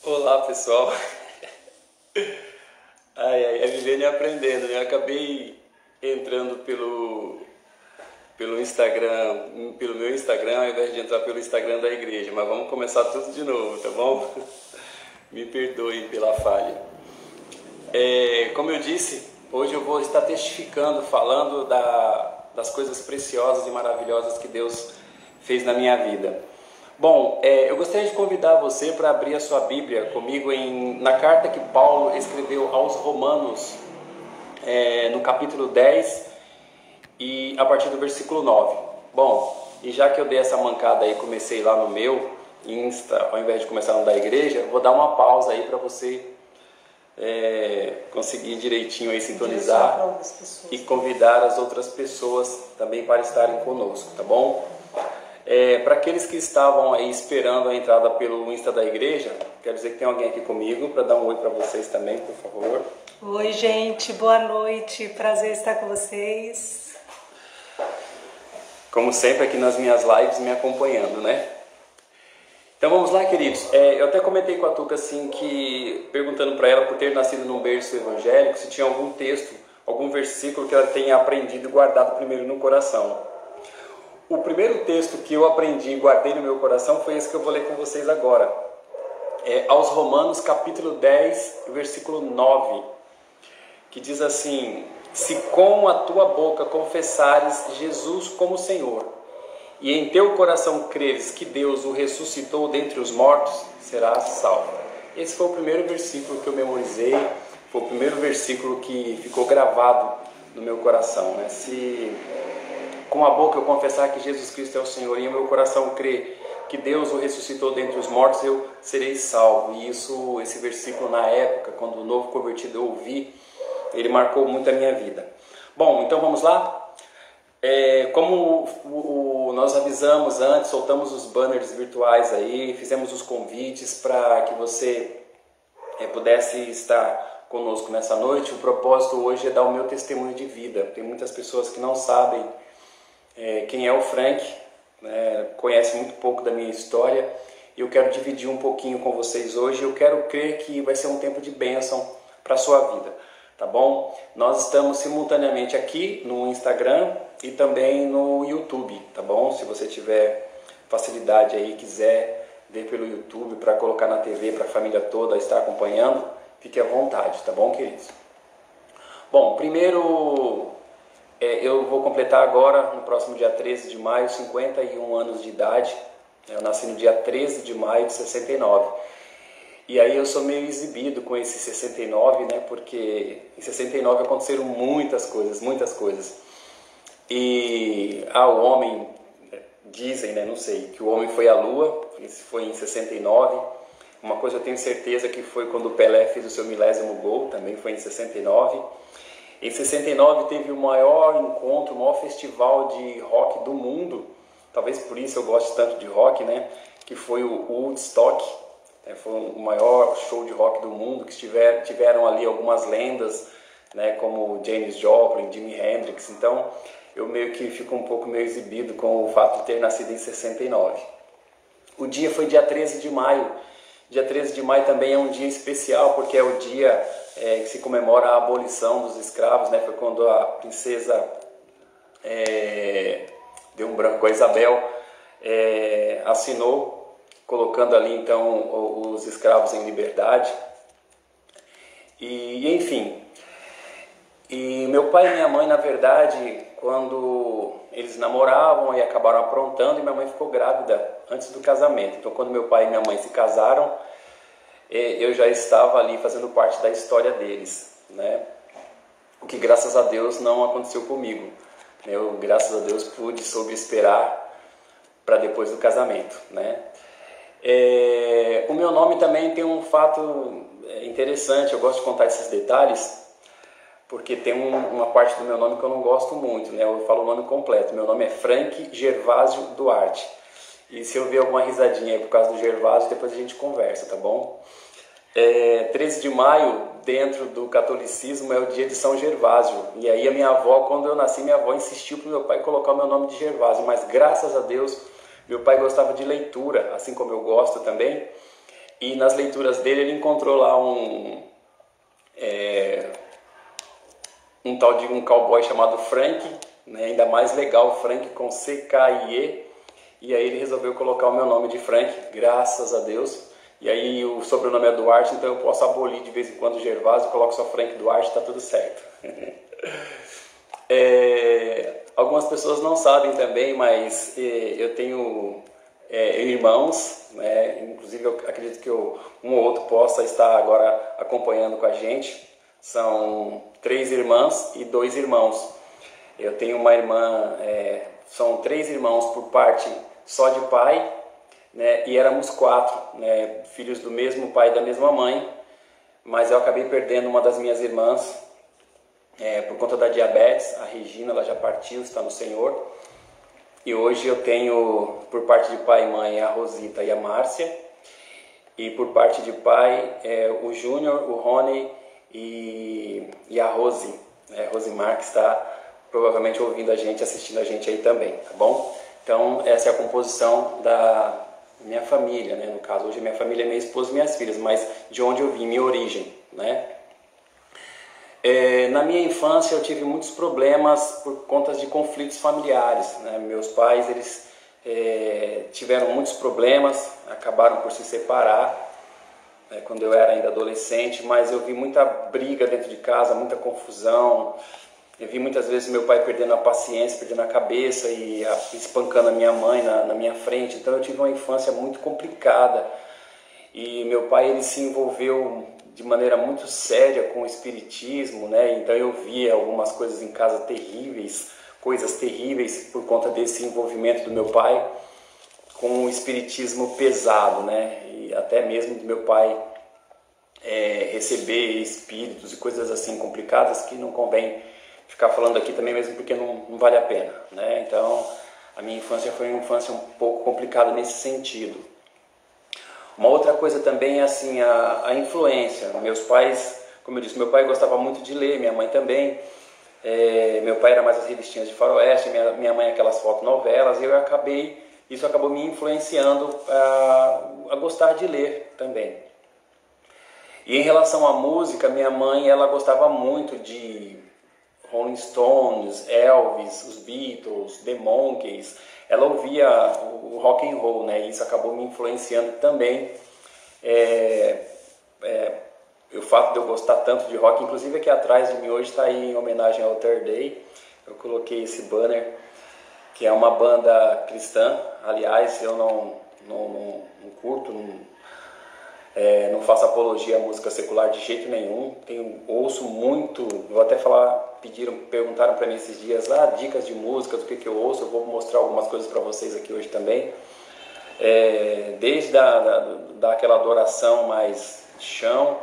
Olá pessoal, é vivendo e aprendendo, né? Eu acabei entrando pelo Instagram, pelo meu Instagram, ao invés de entrar pelo Instagram da igreja, mas vamos começar tudo de novo, tá bom? Me perdoem pela falha. Como eu disse, hoje eu vou estar testificando, falando das coisas preciosas e maravilhosas que Deus fez na minha vida. Bom, eu gostaria de convidar você para abrir a sua Bíblia comigo na carta que Paulo escreveu aos Romanos, no capítulo 10 e a partir do versículo 9. Bom, e já que eu dei essa mancada aí, comecei lá no meu Insta, ao invés de começar no da igreja, vou dar uma pausa aí para você conseguir direitinho aí sintonizar e convidar as outras pessoas também para estarem conosco, tá bom? Para aqueles que estavam aí esperando a entrada pelo Insta da igreja, quero dizer que tem alguém aqui comigo para dar um oi para vocês também, por favor. Oi, gente, boa noite, prazer estar com vocês. Como sempre aqui nas minhas lives me acompanhando, né? Então vamos lá, queridos. Eu até comentei com a Tuca assim, que perguntando para ela por ter nascido num berço evangélico, se tinha algum texto, algum versículo que ela tenha aprendido e guardado primeiro no coração. O primeiro texto que eu aprendi e guardei no meu coração foi esse que eu vou ler com vocês agora. Aos Romanos, capítulo 10, versículo 9, que diz assim: se com a tua boca confessares Jesus como Senhor, e em teu coração creres que Deus o ressuscitou dentre os mortos, serás salvo. Esse foi o primeiro versículo que eu memorizei, foi o primeiro versículo que ficou gravado no meu coração, né? Se com a boca eu confessar que Jesus Cristo é o Senhor e o meu coração crer que Deus o ressuscitou dentre os mortos, eu serei salvo. E esse versículo na época, quando o novo convertido eu ouvi, ele marcou muito a minha vida. Bom, então vamos lá? Como nós avisamos antes, soltamos os banners virtuais aí, fizemos os convites para que você pudesse estar conosco nessa noite. O propósito hoje é dar o meu testemunho de vida. Tem muitas pessoas que não sabem quem é o Frank, né, conhece muito pouco da minha história, e eu quero dividir um pouquinho com vocês hoje. Eu quero crer que vai ser um tempo de bênção para a sua vida, tá bom? Nós estamos simultaneamente aqui no Instagram e também no YouTube, tá bom? Se você tiver facilidade aí, quiser ver pelo YouTube para colocar na TV para a família toda estar acompanhando, fique à vontade, tá bom, queridos? Bom, primeiro eu vou completar agora, no próximo dia 13 de maio, 51 anos de idade. Eu nasci no dia 13 de maio de 69. E aí eu sou meio exibido com esse 69, né? Porque em 69 aconteceram muitas coisas, muitas coisas. E o homem, dizem, né? Não sei, que o homem foi à Lua, isso foi em 69. Uma coisa eu tenho certeza que foi quando o Pelé fez o seu milésimo gol, também foi em 69. Em 69 teve o maior encontro, o maior festival de rock do mundo, talvez por isso eu goste tanto de rock, né? Que foi o Woodstock, foi o maior show de rock do mundo, que tiveram ali algumas lendas, né? Como Janis Joplin, Jimi Hendrix. Então eu meio que fico um pouco meio exibido com o fato de ter nascido em 69. O dia foi dia 13 de maio. Dia 13 de maio também é um dia especial, porque é o dia que se comemora a abolição dos escravos, né? Foi quando a princesa, deu um branco, a Isabel, assinou, colocando ali então os escravos em liberdade. E enfim, e meu pai e minha mãe, na verdade, quando eles namoravam e acabaram aprontando, e minha mãe ficou grávida antes do casamento. Então quando meu pai e minha mãe se casaram, eu já estava ali fazendo parte da história deles, né? O que graças a Deus não aconteceu comigo. Eu, graças a Deus, soube esperar para depois do casamento, né? O meu nome também tem um fato interessante, eu gosto de contar esses detalhes, porque tem uma parte do meu nome que eu não gosto muito, né? Eu falo o nome completo. Meu nome é Frank Gervásio Duarte. E se eu ver alguma risadinha aí por causa do Gervásio, depois a gente conversa, tá bom? 13 de maio, dentro do catolicismo, é o dia de São Gervásio. E aí a minha avó, quando eu nasci, minha avó insistiu para o meu pai colocar o meu nome de Gervásio. Mas graças a Deus, meu pai gostava de leitura, assim como eu gosto também. E nas leituras dele ele encontrou lá um tal de um cowboy chamado Frank, né? Ainda mais legal, Frank com C-K-I-E. E aí ele resolveu colocar o meu nome de Frank, graças a Deus. E aí o sobrenome é Duarte, então eu posso abolir de vez em quando o Gervásio, coloco só Frank Duarte, tá tudo certo. Algumas pessoas não sabem também, mas eu tenho irmãos, né? Inclusive eu acredito que um ou outro possa estar agora acompanhando com a gente. São 3 irmãs e 2 irmãos. Eu tenho uma irmã, são 3 irmãos por parte só de pai, né? E éramos 4, né? Filhos do mesmo pai e da mesma mãe, mas eu acabei perdendo uma das minhas irmãs por conta da diabetes. A Regina, ela já partiu, está no Senhor. E hoje eu tenho, por parte de pai e mãe, a Rosita e a Márcia. E por parte de pai, o Júnior, o Rony e a Rose. Rosimar, que está provavelmente ouvindo a gente, assistindo a gente aí também, tá bom? Então, essa é a composição da minha família, né? No caso, hoje minha família é minha esposa e minhas filhas, mas de onde eu vim, minha origem, né? Na minha infância eu tive muitos problemas por conta de conflitos familiares, né? Meus pais, eles tiveram muitos problemas, acabaram por se separar, né, quando eu era ainda adolescente, mas eu vi muita briga dentro de casa, muita confusão. Eu vi muitas vezes meu pai perdendo a paciência, perdendo a cabeça e espancando a minha mãe na minha frente. Então eu tive uma infância muito complicada. E meu pai, ele se envolveu de maneira muito séria com o espiritismo, né? Então eu via algumas coisas em casa terríveis, coisas terríveis por conta desse envolvimento do meu pai com o espiritismo pesado, né? E até mesmo do meu pai receber espíritos e coisas assim complicadas que não convém ficar falando aqui também, mesmo porque não vale a pena, né? Então a minha infância foi uma infância um pouco complicada nesse sentido. Uma outra coisa também é assim, a influência. Meus pais, como eu disse, meu pai gostava muito de ler, minha mãe também. Meu pai era mais as revistinhas de faroeste, minha mãe aquelas fotonovelas, e isso acabou me influenciando a gostar de ler também. E em relação à música, minha mãe, ela gostava muito de Rolling Stones, Elvis, os Beatles, The Monkees. Ela ouvia o rock and roll, né? E isso acabou me influenciando também. O fato de eu gostar tanto de rock, inclusive aqui atrás de mim hoje está aí em homenagem ao Third Day. Eu coloquei esse banner, que é uma banda cristã. Aliás, eu não curto, não faço apologia à música secular de jeito nenhum. Ouço muito, vou até falar, perguntaram para mim esses dias, dicas de música, do que eu ouço. Eu vou mostrar algumas coisas para vocês aqui hoje também. Desde daquela adoração mais chão,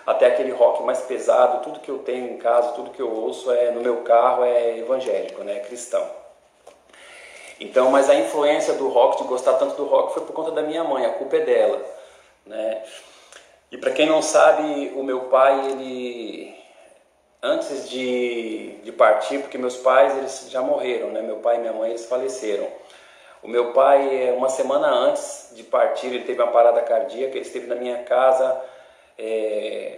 até aquele rock mais pesado. Tudo que eu tenho em casa, tudo que eu ouço no meu carro é evangélico, né, cristão. Então, mas a influência do rock, de gostar tanto do rock, foi por conta da minha mãe, a culpa é dela, né? E para quem não sabe, o meu pai, ele, antes de partir, porque meus pais, eles já morreram, né? Meu pai e minha mãe, eles faleceram. O meu pai, uma semana antes de partir, ele teve uma parada cardíaca, ele esteve na minha casa,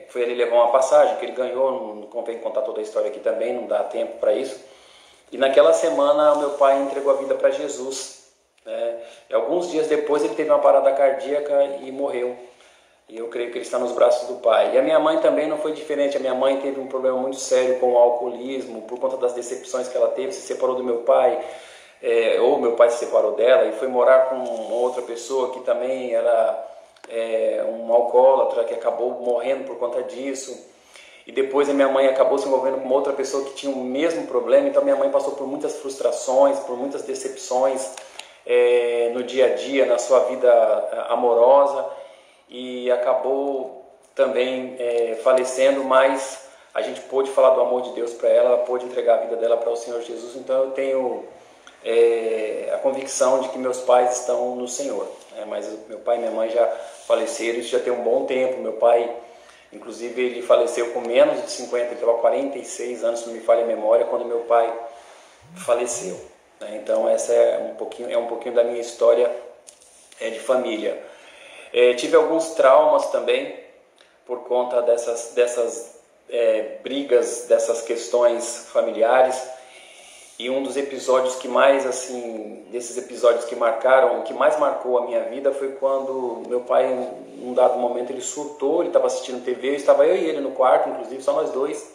foi ali levar uma passagem que ele ganhou, não convém contar toda a história aqui também, não dá tempo para isso. E naquela semana, o meu pai entregou a vida para Jesus, né? E alguns dias depois, ele teve uma parada cardíaca e morreu. E eu creio que ele está nos braços do Pai. E a minha mãe também não foi diferente. A minha mãe teve um problema muito sério com o alcoolismo, por conta das decepções que ela teve, se separou do meu pai, ou meu pai se separou dela e foi morar com outra pessoa que também era um alcoólatra, que acabou morrendo por conta disso. E depois a minha mãe acabou se envolvendo com outra pessoa que tinha o mesmo problema. Então minha mãe passou por muitas frustrações, por muitas decepções no dia a dia, na sua vida amorosa. E acabou também falecendo, mas a gente pôde falar do amor de Deus para ela, pôde entregar a vida dela para o Senhor Jesus. Então eu tenho a convicção de que meus pais estão no Senhor, né? Mas meu pai e minha mãe já faleceram, isso já tem um bom tempo. Meu pai, inclusive, ele faleceu com menos de 50, ele estava 46 anos, se não me falha a memória, quando meu pai faleceu, né? Então essa é um pouquinho da minha história de família. Tive alguns traumas também por conta dessas brigas, dessas questões familiares. E um dos episódios que mais, assim, desses episódios que marcaram, o que mais marcou a minha vida foi quando meu pai, em um dado momento, ele surtou, ele estava assistindo TV, estava eu e ele no quarto, inclusive, só nós dois.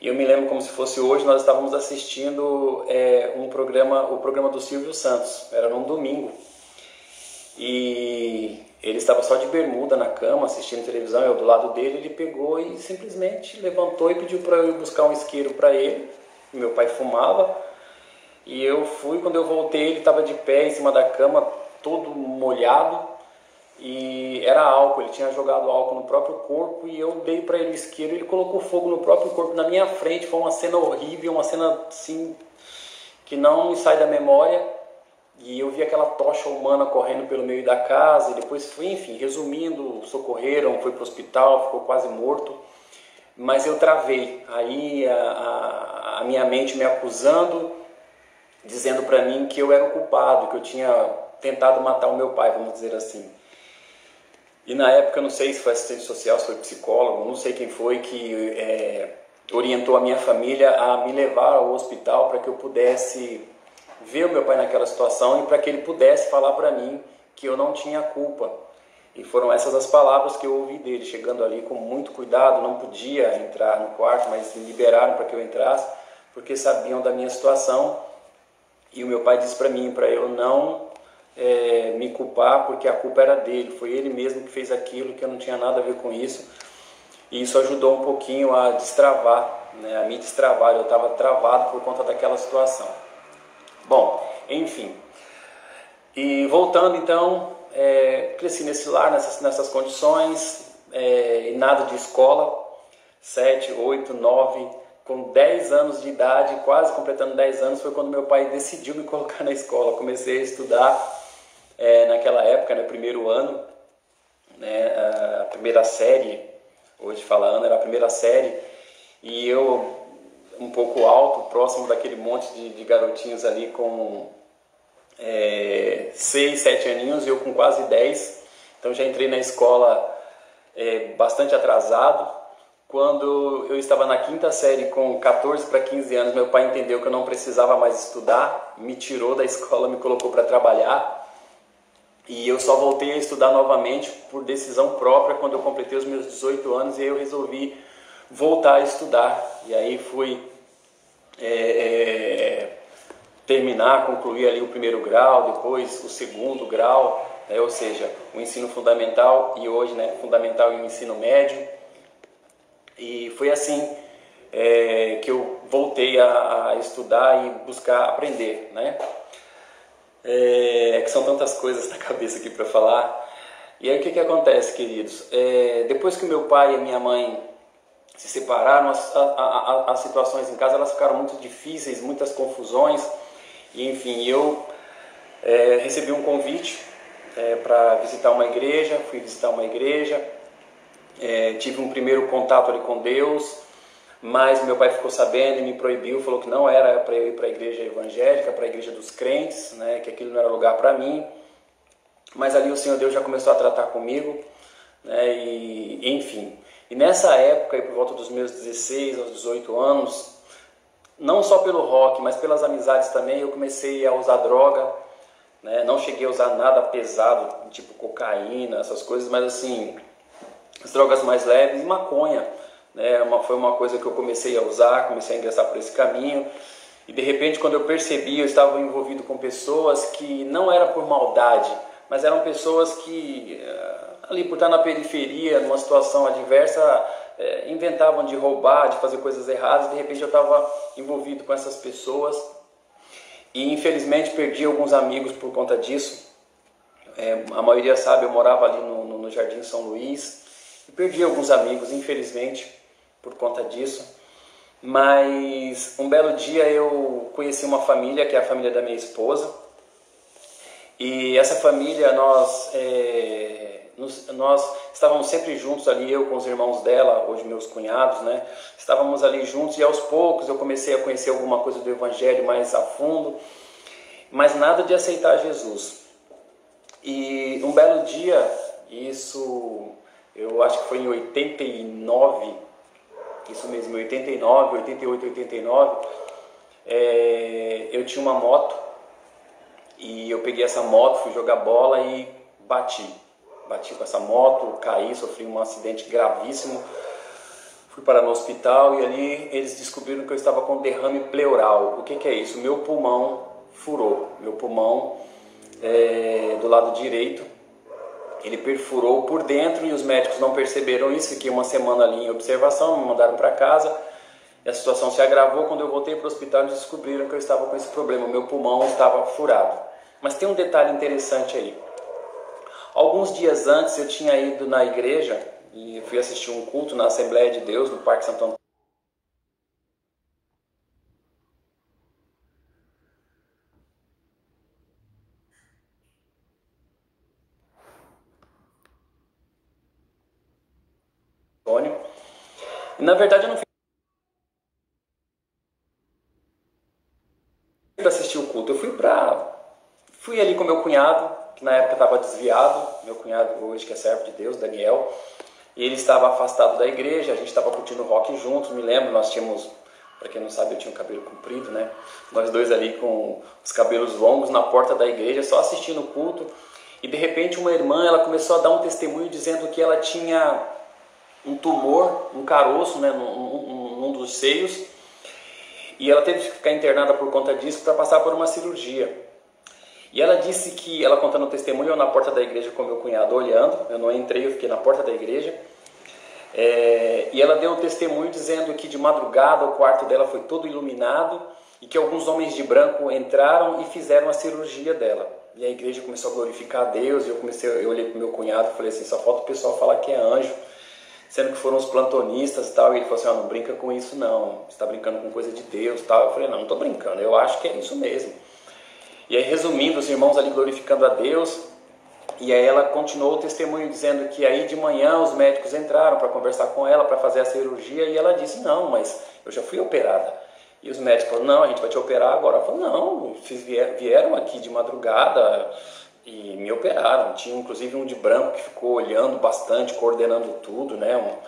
E eu me lembro como se fosse hoje, nós estávamos assistindo o programa do Silvio Santos, era num domingo. E ele estava só de bermuda na cama, assistindo televisão, eu do lado dele, ele pegou e simplesmente levantou e pediu para eu ir buscar um isqueiro para ele. Meu pai fumava, e eu fui, quando eu voltei ele estava de pé em cima da cama, todo molhado, e era álcool, ele tinha jogado álcool no próprio corpo, e eu dei para ele o isqueiro, ele colocou fogo no próprio corpo na minha frente. Foi uma cena horrível, uma cena assim, que não me sai da memória, e eu vi aquela tocha humana correndo pelo meio da casa, e depois foi, enfim, resumindo, socorreram, foi para o hospital, ficou quase morto. Mas eu travei, aí a minha mente me acusando, dizendo para mim que eu era o culpado, que eu tinha tentado matar o meu pai, vamos dizer assim. E na época, eu não sei se foi assistente social, se foi psicólogo, não sei quem foi que orientou a minha família a me levar ao hospital para que eu pudesse ver o meu pai naquela situação e para que ele pudesse falar para mim que eu não tinha culpa. E foram essas as palavras que eu ouvi dele, chegando ali com muito cuidado. Não podia entrar no quarto, mas me liberaram para que eu entrasse, porque sabiam da minha situação. E o meu pai disse para mim, para eu não me culpar, porque a culpa era dele, foi ele mesmo que fez aquilo, que eu não tinha nada a ver com isso. E isso ajudou um pouquinho a destravar, né, a me destravar. Eu estava travado por conta daquela situação. Bom, enfim. E voltando então, cresci nesse lar, nessas condições, e nada de escola, 7, 8, 9, com 10 anos de idade, quase completando 10 anos, foi quando meu pai decidiu me colocar na escola. Comecei a estudar naquela época, no primeiro ano, né, a primeira série, hoje falando, era a primeira série, e eu, um pouco alto, próximo daquele monte de garotinhos ali com 6, 7 aninhos, e eu com quase 10, então já entrei na escola bastante atrasado. Quando eu estava na quinta série, com 14 para 15 anos, meu pai entendeu que eu não precisava mais estudar, me tirou da escola, me colocou para trabalhar, e eu só voltei a estudar novamente por decisão própria quando eu completei os meus 18 anos, e aí eu resolvi voltar a estudar. E aí fui concluir ali o primeiro grau, depois o segundo grau, ou seja, o ensino fundamental, e hoje, né, fundamental e o ensino médio. E foi assim que eu voltei a estudar e buscar aprender, né? Que são tantas coisas na cabeça aqui para falar. E aí o que acontece, queridos? Depois que meu pai e minha mãe se separaram, as situações em casa elas ficaram muito difíceis, muitas confusões. E enfim, eu recebi um convite para visitar uma igreja, fui visitar uma igreja. Tive um primeiro contato ali com Deus, mas meu pai ficou sabendo e me proibiu, falou que não era para eu ir para a igreja evangélica, para a igreja dos crentes, né, que aquilo não era lugar para mim. Mas ali o Senhor Deus já começou a tratar comigo, né, e enfim. E nessa época, por volta dos meus 16 aos 18 anos, não só pelo rock, mas pelas amizades também, eu comecei a usar droga, né, não cheguei a usar nada pesado, tipo cocaína, essas coisas, mas assim, as drogas mais leves, e maconha, né, foi uma coisa que eu comecei a usar, comecei a ingressar por esse caminho, e de repente quando eu percebi, eu estava envolvido com pessoas que não era por maldade, mas eram pessoas que, ali por estar na periferia, numa situação adversa, inventavam de roubar, de fazer coisas erradas. De repente eu estava envolvido com essas pessoas, e infelizmente perdi alguns amigos por conta disso. A maioria sabe, eu morava ali no Jardim São Luís, e perdi alguns amigos, infelizmente, por conta disso. Mas um belo dia eu conheci uma família, que é a família da minha esposa, e essa família, nós estávamos sempre juntos ali, eu com os irmãos dela, hoje meus cunhados, né? Estávamos ali juntos, e aos poucos eu comecei a conhecer alguma coisa do Evangelho mais a fundo, mas nada de aceitar Jesus. E um belo dia, isso eu acho que foi em 89, isso mesmo, 89, 88, 89, eu tinha uma moto e eu peguei essa moto, fui jogar bola e bati com essa moto, caí, sofri um acidente gravíssimo, fui parar no hospital e ali eles descobriram que eu estava com derrame pleural. O que é isso? Meu pulmão furou, meu pulmão do lado direito, ele perfurou por dentro e os médicos não perceberam isso. Fiquei uma semana ali em observação, me mandaram para casa e a situação se agravou. Quando eu voltei para o hospital, eles descobriram que eu estava com esse problema, meu pulmão estava furado. Mas tem um detalhe interessante aí. Alguns dias antes eu tinha ido na igreja e fui assistir um culto na Assembleia de Deus, no Parque Santo Antônio. E na verdade eu não fui para assistir o culto, eu fui ali com meu cunhado, que na época estava desviado, meu cunhado hoje que é servo de Deus, Daniel, e ele estava afastado da igreja, a gente estava curtindo rock juntos, me lembro, nós tínhamos, para quem não sabe, eu tinha um cabelo comprido, né? Nós dois ali com os cabelos longos na porta da igreja, só assistindo o culto, e de repente uma irmã, ela começou a dar um testemunho dizendo que ela tinha um tumor, um caroço, né, num dos seios, e ela teve que ficar internada por conta disso para passar por uma cirurgia. E ela disse que, ela contando o testemunho, eu na porta da igreja com meu cunhado olhando, eu não entrei, eu fiquei na porta da igreja, e ela deu um testemunho dizendo que de madrugada o quarto dela foi todo iluminado e que alguns homens de branco entraram e fizeram a cirurgia dela. E a igreja começou a glorificar a Deus, e eu olhei para o meu cunhado e falei assim, só falta o pessoal falar que é anjo, sendo que foram os plantonistas e tal, e ele falou assim, não brinca com isso não, você está brincando com coisa de Deus e tal. Eu falei, não estou brincando, eu acho que é isso mesmo. E aí, resumindo, os irmãos ali glorificando a Deus, e aí ela continuou o testemunho dizendo que aí de manhã os médicos entraram para conversar com ela, para fazer a cirurgia, e ela disse, não, mas eu já fui operada. E os médicos falaram, não, a gente vai te operar agora. Ela falou, não, vocês vieram aqui de madrugada e me operaram. Tinha inclusive um de branco que ficou olhando bastante, coordenando tudo, né?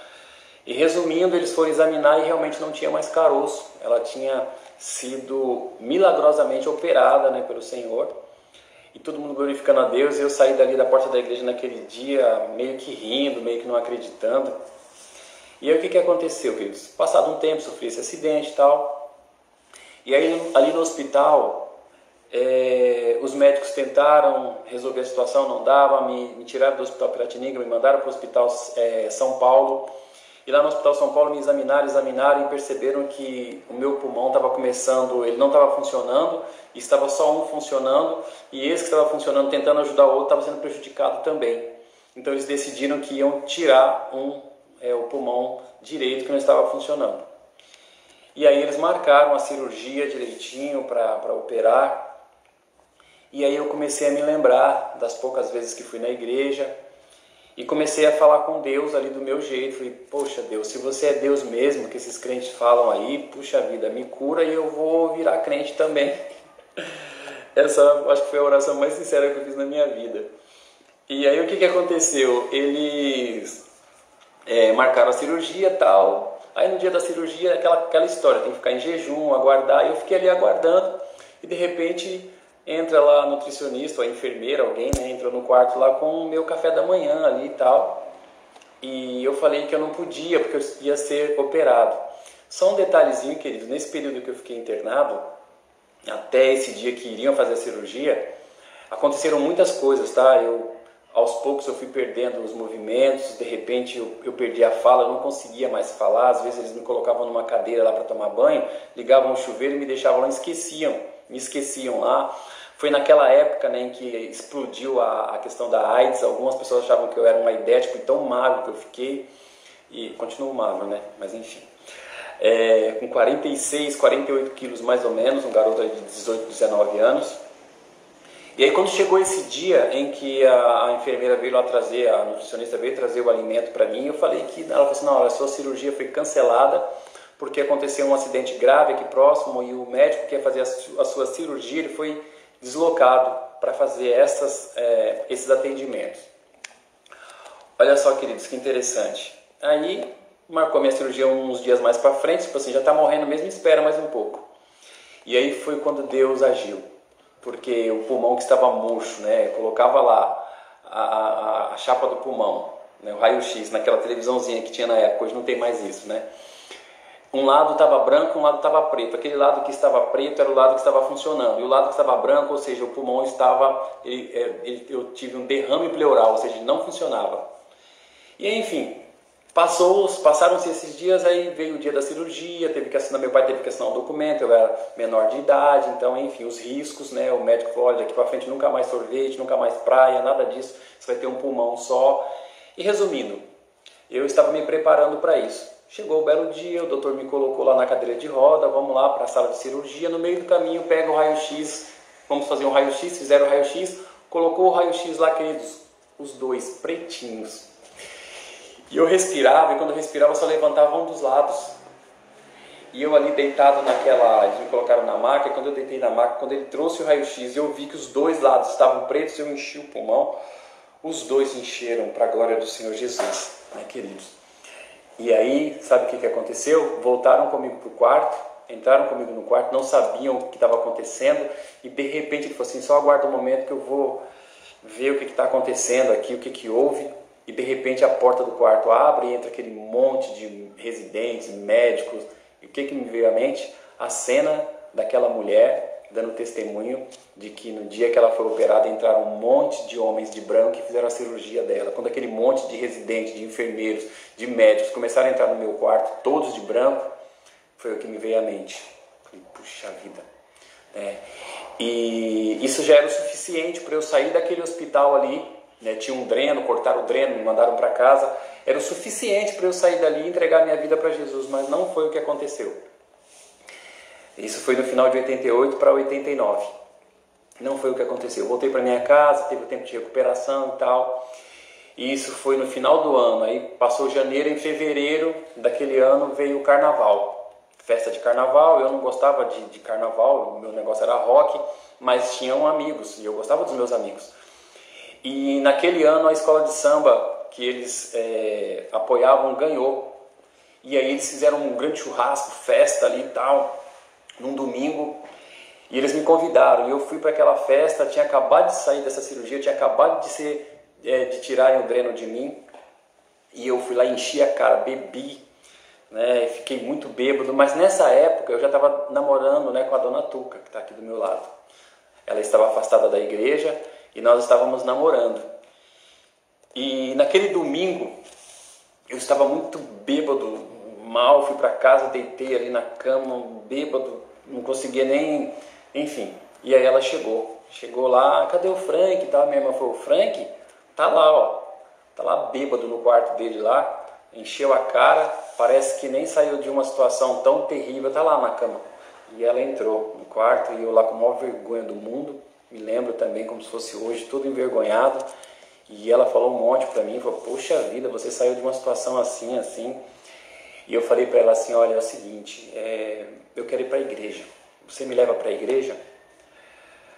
E resumindo, eles foram examinar e realmente não tinha mais caroço. Ela tinha sido milagrosamente operada, né, pelo Senhor. E todo mundo glorificando a Deus. E eu saí dali da porta da igreja naquele dia meio que rindo, meio que não acreditando. E aí o que aconteceu, queridos? Passado um tempo, sofri esse acidente e tal. E aí ali no hospital, os médicos tentaram resolver a situação, não dava, me tiraram do hospital Piratininga, me mandaram para o hospital São Paulo. E lá no Hospital São Paulo me examinaram e perceberam que o meu pulmão estava começando, ele não estava funcionando, e estava só um funcionando, e esse que estava funcionando, tentando ajudar o outro, estava sendo prejudicado também. Então eles decidiram que iam tirar o pulmão direito que não estava funcionando. E aí eles marcaram a cirurgia direitinho para operar, e aí eu comecei a me lembrar das poucas vezes que fui na igreja, e comecei a falar com Deus ali do meu jeito. Falei, poxa Deus, se você é Deus mesmo, que esses crentes falam aí, puxa vida, me cura e eu vou virar crente também. Essa acho que foi a oração mais sincera que eu fiz na minha vida. E aí o que aconteceu? Eles marcaram a cirurgia e tal. Aí no dia da cirurgia, aquela história, tem que ficar em jejum, aguardar. E eu fiquei ali aguardando e de repente entra lá a nutricionista, a enfermeira, alguém, né, entrou no quarto lá com o meu café da manhã ali e tal. E eu falei que eu não podia, porque eu ia ser operado. Só um detalhezinho, querido, nesse período que eu fiquei internado, até esse dia que iriam fazer a cirurgia, aconteceram muitas coisas, tá? Aos poucos eu fui perdendo os movimentos, de repente eu perdi a fala, eu não conseguia mais falar. Às vezes eles me colocavam numa cadeira lá para tomar banho, ligavam o chuveiro e me deixavam lá, me esqueciam lá. Foi naquela época, né, em que explodiu a questão da AIDS. Algumas pessoas achavam que eu era um aidético, tão magro que eu fiquei, e continuo magro, né, mas enfim. Com 46, 48 quilos mais ou menos, um garoto de 18, 19 anos. E aí quando chegou esse dia em que a enfermeira veio lá trazer, a nutricionista veio trazer o alimento para mim, eu falei que, ela falou assim, não, a sua cirurgia foi cancelada porque aconteceu um acidente grave aqui próximo e o médico que ia fazer a sua cirurgia, ele foi deslocado para fazer esses atendimentos. Olha só, queridos, que interessante. Aí marcou minha cirurgia uns dias mais para frente, tipo assim, já está morrendo mesmo, espera mais um pouco. E aí foi quando Deus agiu, porque o pulmão que estava murcho, né, colocava lá a chapa do pulmão, né, o raio-x, naquela televisãozinha que tinha na época, hoje não tem mais isso, né? Um lado estava branco, um lado estava preto. Aquele lado que estava preto era o lado que estava funcionando. E o lado que estava branco, ou seja, o pulmão estava... eu tive um derrame pleural, ou seja, não funcionava. E aí, enfim, passaram-se esses dias, aí veio o dia da cirurgia, meu pai teve que assinar um documento, eu era menor de idade, então, enfim, os riscos, né? O médico falou, olha, daqui para frente nunca mais sorvete, nunca mais praia, nada disso, você vai ter um pulmão só. E resumindo, eu estava me preparando para isso. Chegou o belo dia, o doutor me colocou lá na cadeira de roda, vamos lá para a sala de cirurgia, no meio do caminho pega o raio-x, vamos fazer um raio-x, fizeram o raio-x, colocou o raio-x lá, queridos, os dois pretinhos. E eu respirava, e quando eu respirava só levantava um dos lados. E eu ali deitado eles me colocaram na maca, e quando eu deitei na maca, quando ele trouxe o raio-x, eu vi que os dois lados estavam pretos, eu enchi o pulmão, os dois encheram para a glória do Senhor Jesus, né, queridos? E aí, sabe o que aconteceu? Voltaram comigo para o quarto, entraram comigo no quarto, não sabiam o que estava acontecendo, e de repente ele falou assim, só aguarda um momento que eu vou ver o que está acontecendo aqui, o que houve. E de repente a porta do quarto abre e entra aquele monte de residentes, médicos. E o que me veio à mente? A cena daquela mulher dando testemunho de que no dia que ela foi operada entraram um monte de homens de branco e fizeram a cirurgia dela. Quando aquele monte de residentes, de enfermeiros, de médicos começaram a entrar no meu quarto, todos de branco, foi o que me veio à mente. Falei, puxa vida. E isso já era o suficiente para eu sair daquele hospital ali. Né, tinha um dreno, cortaram o dreno, me mandaram para casa. Era o suficiente para eu sair dali e entregar minha vida para Jesus, mas não foi o que aconteceu. Isso foi no final de 88 para 89. Não foi o que aconteceu. Eu voltei para minha casa, teve o tempo de recuperação e tal. E isso foi no final do ano. Aí passou janeiro, em fevereiro daquele ano veio o carnaval. Festa de carnaval, eu não gostava de carnaval, o meu negócio era rock, mas tinham amigos e eu gostava dos meus amigos. E naquele ano a escola de samba que eles apoiavam ganhou. E aí eles fizeram um grande churrasco, festa ali e tal, num domingo. E eles me convidaram. E eu fui para aquela festa, tinha acabado de sair dessa cirurgia, tinha acabado de tirarem o dreno de mim. E eu fui lá, enchi a cara, bebi, né, fiquei muito bêbado. Mas nessa época eu já estava namorando, né, com a dona Tuca, que está aqui do meu lado. Ela estava afastada da igreja. E nós estávamos namorando. E naquele domingo, eu estava muito bêbado, mal, fui para casa, deitei ali na cama, bêbado, não conseguia nem... Enfim, e aí ela chegou. Chegou lá, cadê o Frank e tal? Minha irmã falou, o Frank? Tá lá, ó. Tá lá bêbado no quarto dele lá, encheu a cara, parece que nem saiu de uma situação tão terrível, tá lá na cama. E ela entrou no quarto e eu lá com a maior vergonha do mundo. Me lembro também como se fosse hoje, todo envergonhado. E ela falou um monte para mim, falou, poxa vida, você saiu de uma situação assim, assim. E eu falei para ela assim, olha, é o seguinte, eu quero ir para a igreja. Você me leva para a igreja?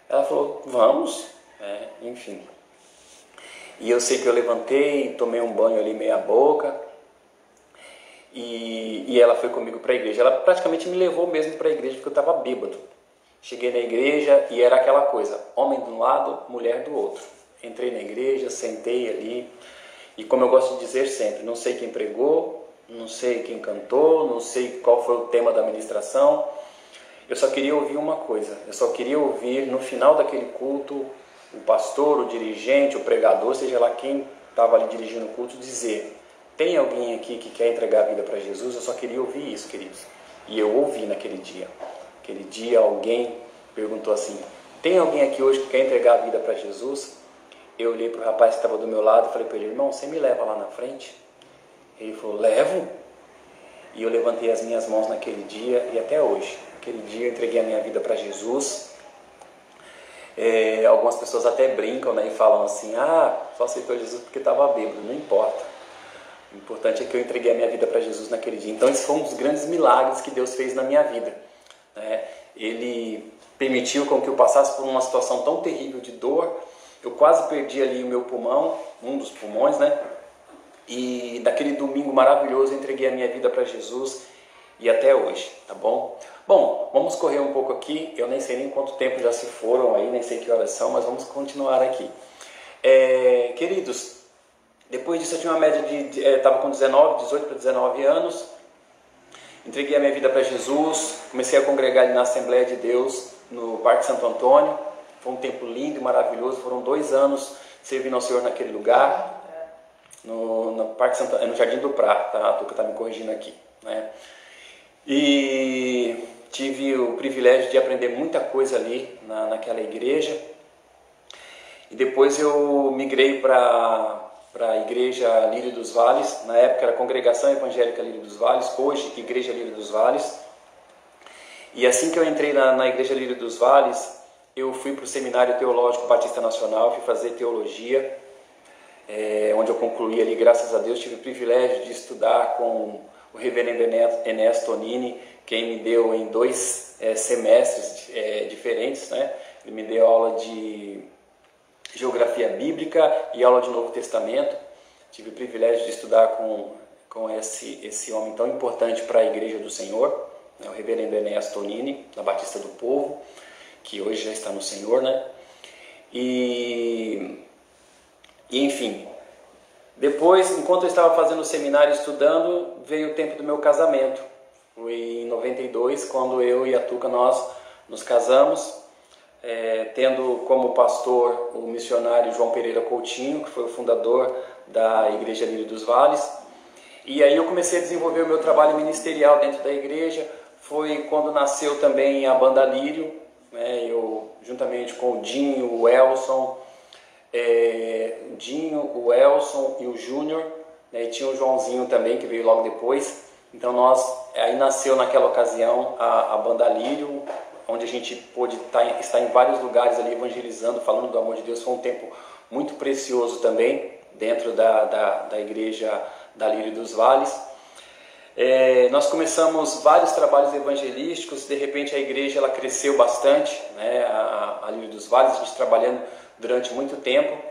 Ela falou, vamos. Enfim. E eu sei que eu levantei, tomei um banho ali meia boca. E ela foi comigo para a igreja. Ela praticamente me levou mesmo para a igreja porque eu estava bêbado. Cheguei na igreja e era aquela coisa, homem de um lado, mulher do outro. Entrei na igreja, sentei ali e como eu gosto de dizer sempre, não sei quem pregou, não sei quem cantou, não sei qual foi o tema da ministração. Eu só queria ouvir uma coisa, eu só queria ouvir no final daquele culto o pastor, o dirigente, o pregador, seja lá quem estava ali dirigindo o culto, dizer, tem alguém aqui que quer entregar a vida para Jesus? Eu só queria ouvir isso, queridos. E eu ouvi naquele dia. Aquele dia alguém perguntou assim, tem alguém aqui hoje que quer entregar a vida para Jesus? Eu olhei para o rapaz que estava do meu lado e falei para ele, irmão, você me leva lá na frente? Ele falou, levo? E eu levantei as minhas mãos naquele dia e até hoje. Aquele dia eu entreguei a minha vida para Jesus. Algumas pessoas até brincam, né, e falam assim, só aceitou Jesus porque estava bêbado, não importa. O importante é que eu entreguei a minha vida para Jesus naquele dia. Então esse foi um dos grandes milagres que Deus fez na minha vida. ele permitiu com que eu passasse por uma situação tão terrível de dor. Eu quase perdi ali o meu pulmão, um dos pulmões, né? E daquele domingo maravilhoso eu entreguei a minha vida para Jesus e até hoje, tá bom? Bom, vamos correr um pouco aqui. Eu nem sei nem quanto tempo já se foram aí, nem sei que horas são, mas vamos continuar aqui. Queridos, depois disso eu tinha uma média de estava com 18 para 19 anos, entreguei a minha vida para Jesus, comecei a congregar ali na Assembleia de Deus, no Parque Santo Antônio. Foi um tempo lindo e maravilhoso, foram 2 anos servindo ao Senhor naquele lugar, no Parque Santo, no Jardim do Prata, tá? A Tuca está me corrigindo aqui, né? E tive o privilégio de aprender muita coisa ali naquela igreja. E depois eu migrei para a Igreja Lírio dos Vales. Na época era Congregação Evangélica Lírio dos Vales, hoje Igreja Lírio dos Vales. E assim que eu entrei na Igreja Lírio dos Vales, eu fui para o Seminário Teológico Batista Nacional, fui fazer teologia, onde eu concluí ali, graças a Deus, tive o privilégio de estudar com o reverendo Enéas Tonini, quem me deu em 2 semestres diferentes, né? Ele me deu aula de Geografia Bíblica e aula de Novo Testamento. Tive o privilégio de estudar com esse homem tão importante para a Igreja do Senhor, né? O reverendo Enéas Tonini, da Batista do Povo, que hoje já está no Senhor, né? E enfim, depois, enquanto eu estava fazendo o seminário estudando, veio o tempo do meu casamento. Foi em 92, quando eu e a Tuca nós nos casamos, tendo como pastor o missionário João Pereira Coutinho, que foi o fundador da Igreja Lírio dos Vales. E aí eu comecei a desenvolver o meu trabalho ministerial dentro da igreja. Foi quando nasceu também a banda Lírio, né? Eu, juntamente com o Dinho, o Elson, o Elson e o Júnior, né? E tinha o Joãozinho também, que veio logo depois. Então aí nasceu naquela ocasião a banda Lírio, onde a gente pôde estar em vários lugares ali evangelizando, falando do amor de Deus. Foi um tempo muito precioso também dentro da igreja da Lírio dos Vales. Nós começamos vários trabalhos evangelísticos. De repente a igreja ela cresceu bastante, né? A Lírio dos Vales, a gente trabalhando durante muito tempo.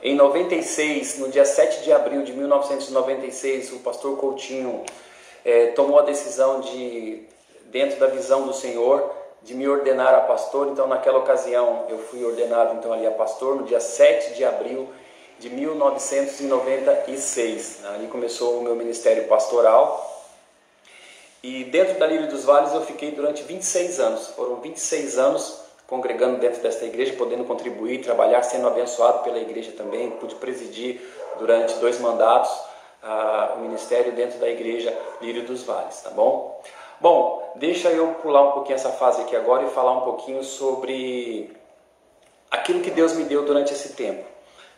Em 96, no dia 7 de abril de 1996, o pastor Coutinho tomou a decisão de, dentro da visão do Senhor, de me ordenar a pastor. Então naquela ocasião eu fui ordenado então ali a pastor no dia 7 de abril de 1996. Ali começou o meu ministério pastoral. E dentro da Lírio dos Vales eu fiquei durante 26 anos. Foram 26 anos congregando dentro desta igreja, podendo contribuir, trabalhar, sendo abençoado pela igreja também. Pude presidir durante 2 mandatos o ministério dentro da igreja Lírio dos Vales, tá bom? Bom, deixa eu pular um pouquinho essa fase aqui agora e falar um pouquinho sobre aquilo que Deus me deu durante esse tempo,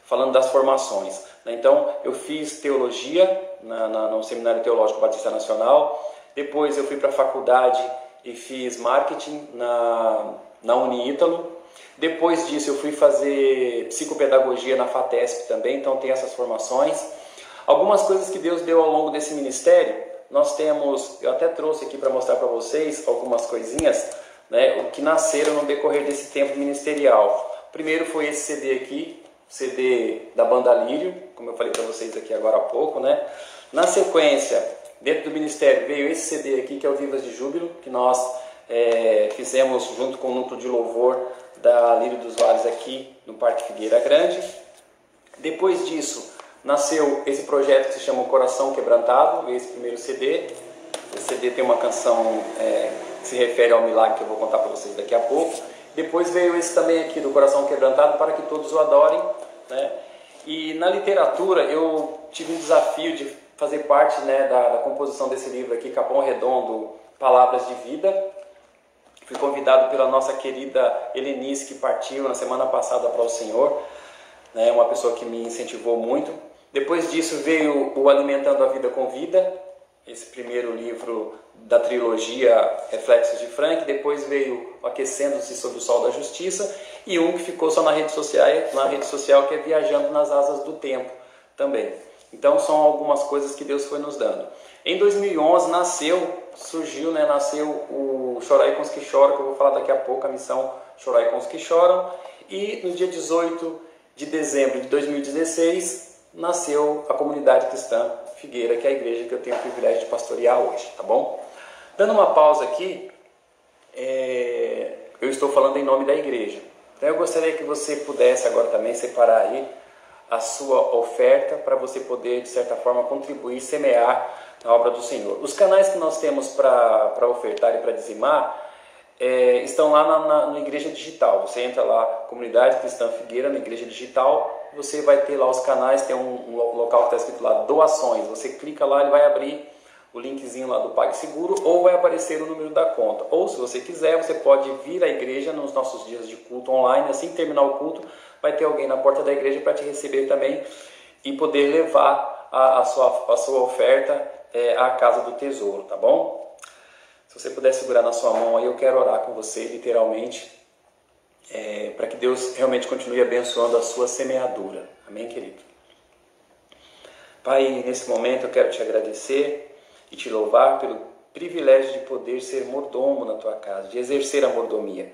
falando das formações. Então, eu fiz teologia no Seminário Teológico Batista Nacional. Depois eu fui para a faculdade e fiz marketing na Uniítalo. Depois disso eu fui fazer psicopedagogia na FATESP também, então tem essas formações. Algumas coisas que Deus deu ao longo desse ministério, nós temos, eu até trouxe aqui para mostrar para vocês algumas coisinhas, né, o que nasceram no decorrer desse tempo ministerial. Primeiro foi esse CD aqui, CD da banda Lírio, como eu falei para vocês aqui agora há pouco, né? Na sequência, dentro do ministério veio esse CD aqui, que é o Vivas de Júbilo, que nós fizemos junto com o núcleo de louvor da Lírio dos Vales aqui no Parque Figueira Grande. Depois disso, nasceu esse projeto que se chama O Coração Quebrantado, veio esse primeiro CD. Esse CD tem uma canção que se refere ao milagre que eu vou contar para vocês daqui a pouco. Depois veio esse também aqui do Coração Quebrantado, para que todos o adorem, né? E na literatura eu tive um desafio de fazer parte, né, da composição desse livro aqui, Capão Redondo, Palavras de Vida. Fui convidado pela nossa querida Helenice, que partiu na semana passada para o Senhor, né, uma pessoa que me incentivou muito. Depois disso veio o Alimentando a Vida com Vida, esse primeiro livro da trilogia Reflexos de Frank. Depois veio o Aquecendo-se sob o Sol da Justiça, e um que ficou só na rede social, que é Viajando nas Asas do Tempo também. Então são algumas coisas que Deus foi nos dando. Em 2011 nasceu o Chorai com os que choram, que eu vou falar daqui a pouco, a missão Chorai com os que choram. E no dia 18 de dezembro de 2016 nasceu a Comunidade Cristã Figueira, que é a igreja que eu tenho o privilégio de pastorear hoje, tá bom? Dando uma pausa aqui, eu estou falando em nome da igreja. Então eu gostaria que você pudesse agora também separar aí a sua oferta para você poder, de certa forma, contribuir, semear na obra do Senhor. Os canais que nós temos para ofertar e para dizimar estão lá na Igreja Digital. Você entra lá, Comunidade Cristã Figueira, na Igreja Digital, você vai ter lá os canais, tem um local que está escrito lá, doações. Você clica lá, ele vai abrir o linkzinho lá do PagSeguro, ou vai aparecer o número da conta. Ou, se você quiser, você pode vir à igreja nos nossos dias de culto online. Assim que terminar o culto, vai ter alguém na porta da igreja para te receber também e poder levar a sua oferta à casa do tesouro, tá bom? Se você puder segurar na sua mão aí, eu quero orar com você, literalmente, para que Deus realmente continue abençoando a sua semeadura. Amém, querido? Pai, nesse momento eu quero te agradecer e te louvar pelo privilégio de poder ser mordomo na tua casa, de exercer a mordomia,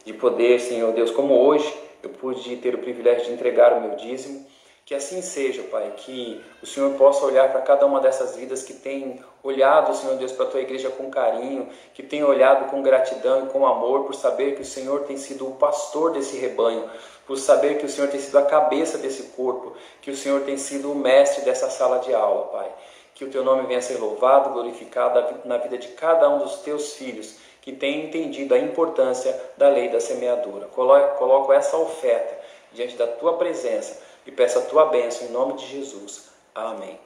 de poder, Senhor Deus, como hoje eu pude ter o privilégio de entregar o meu dízimo. Que assim seja, Pai, que o Senhor possa olhar para cada uma dessas vidas que tem olhado, Senhor Deus, para a tua igreja com carinho, que tem olhado com gratidão e com amor, por saber que o Senhor tem sido o pastor desse rebanho, por saber que o Senhor tem sido a cabeça desse corpo, que o Senhor tem sido o mestre dessa sala de aula, Pai. Que o teu nome venha a ser louvado, glorificado na vida de cada um dos teus filhos, que tem entendido a importância da lei da semeadura. Coloco essa oferta diante da tua presença e peço a tua bênção em nome de Jesus. Amém.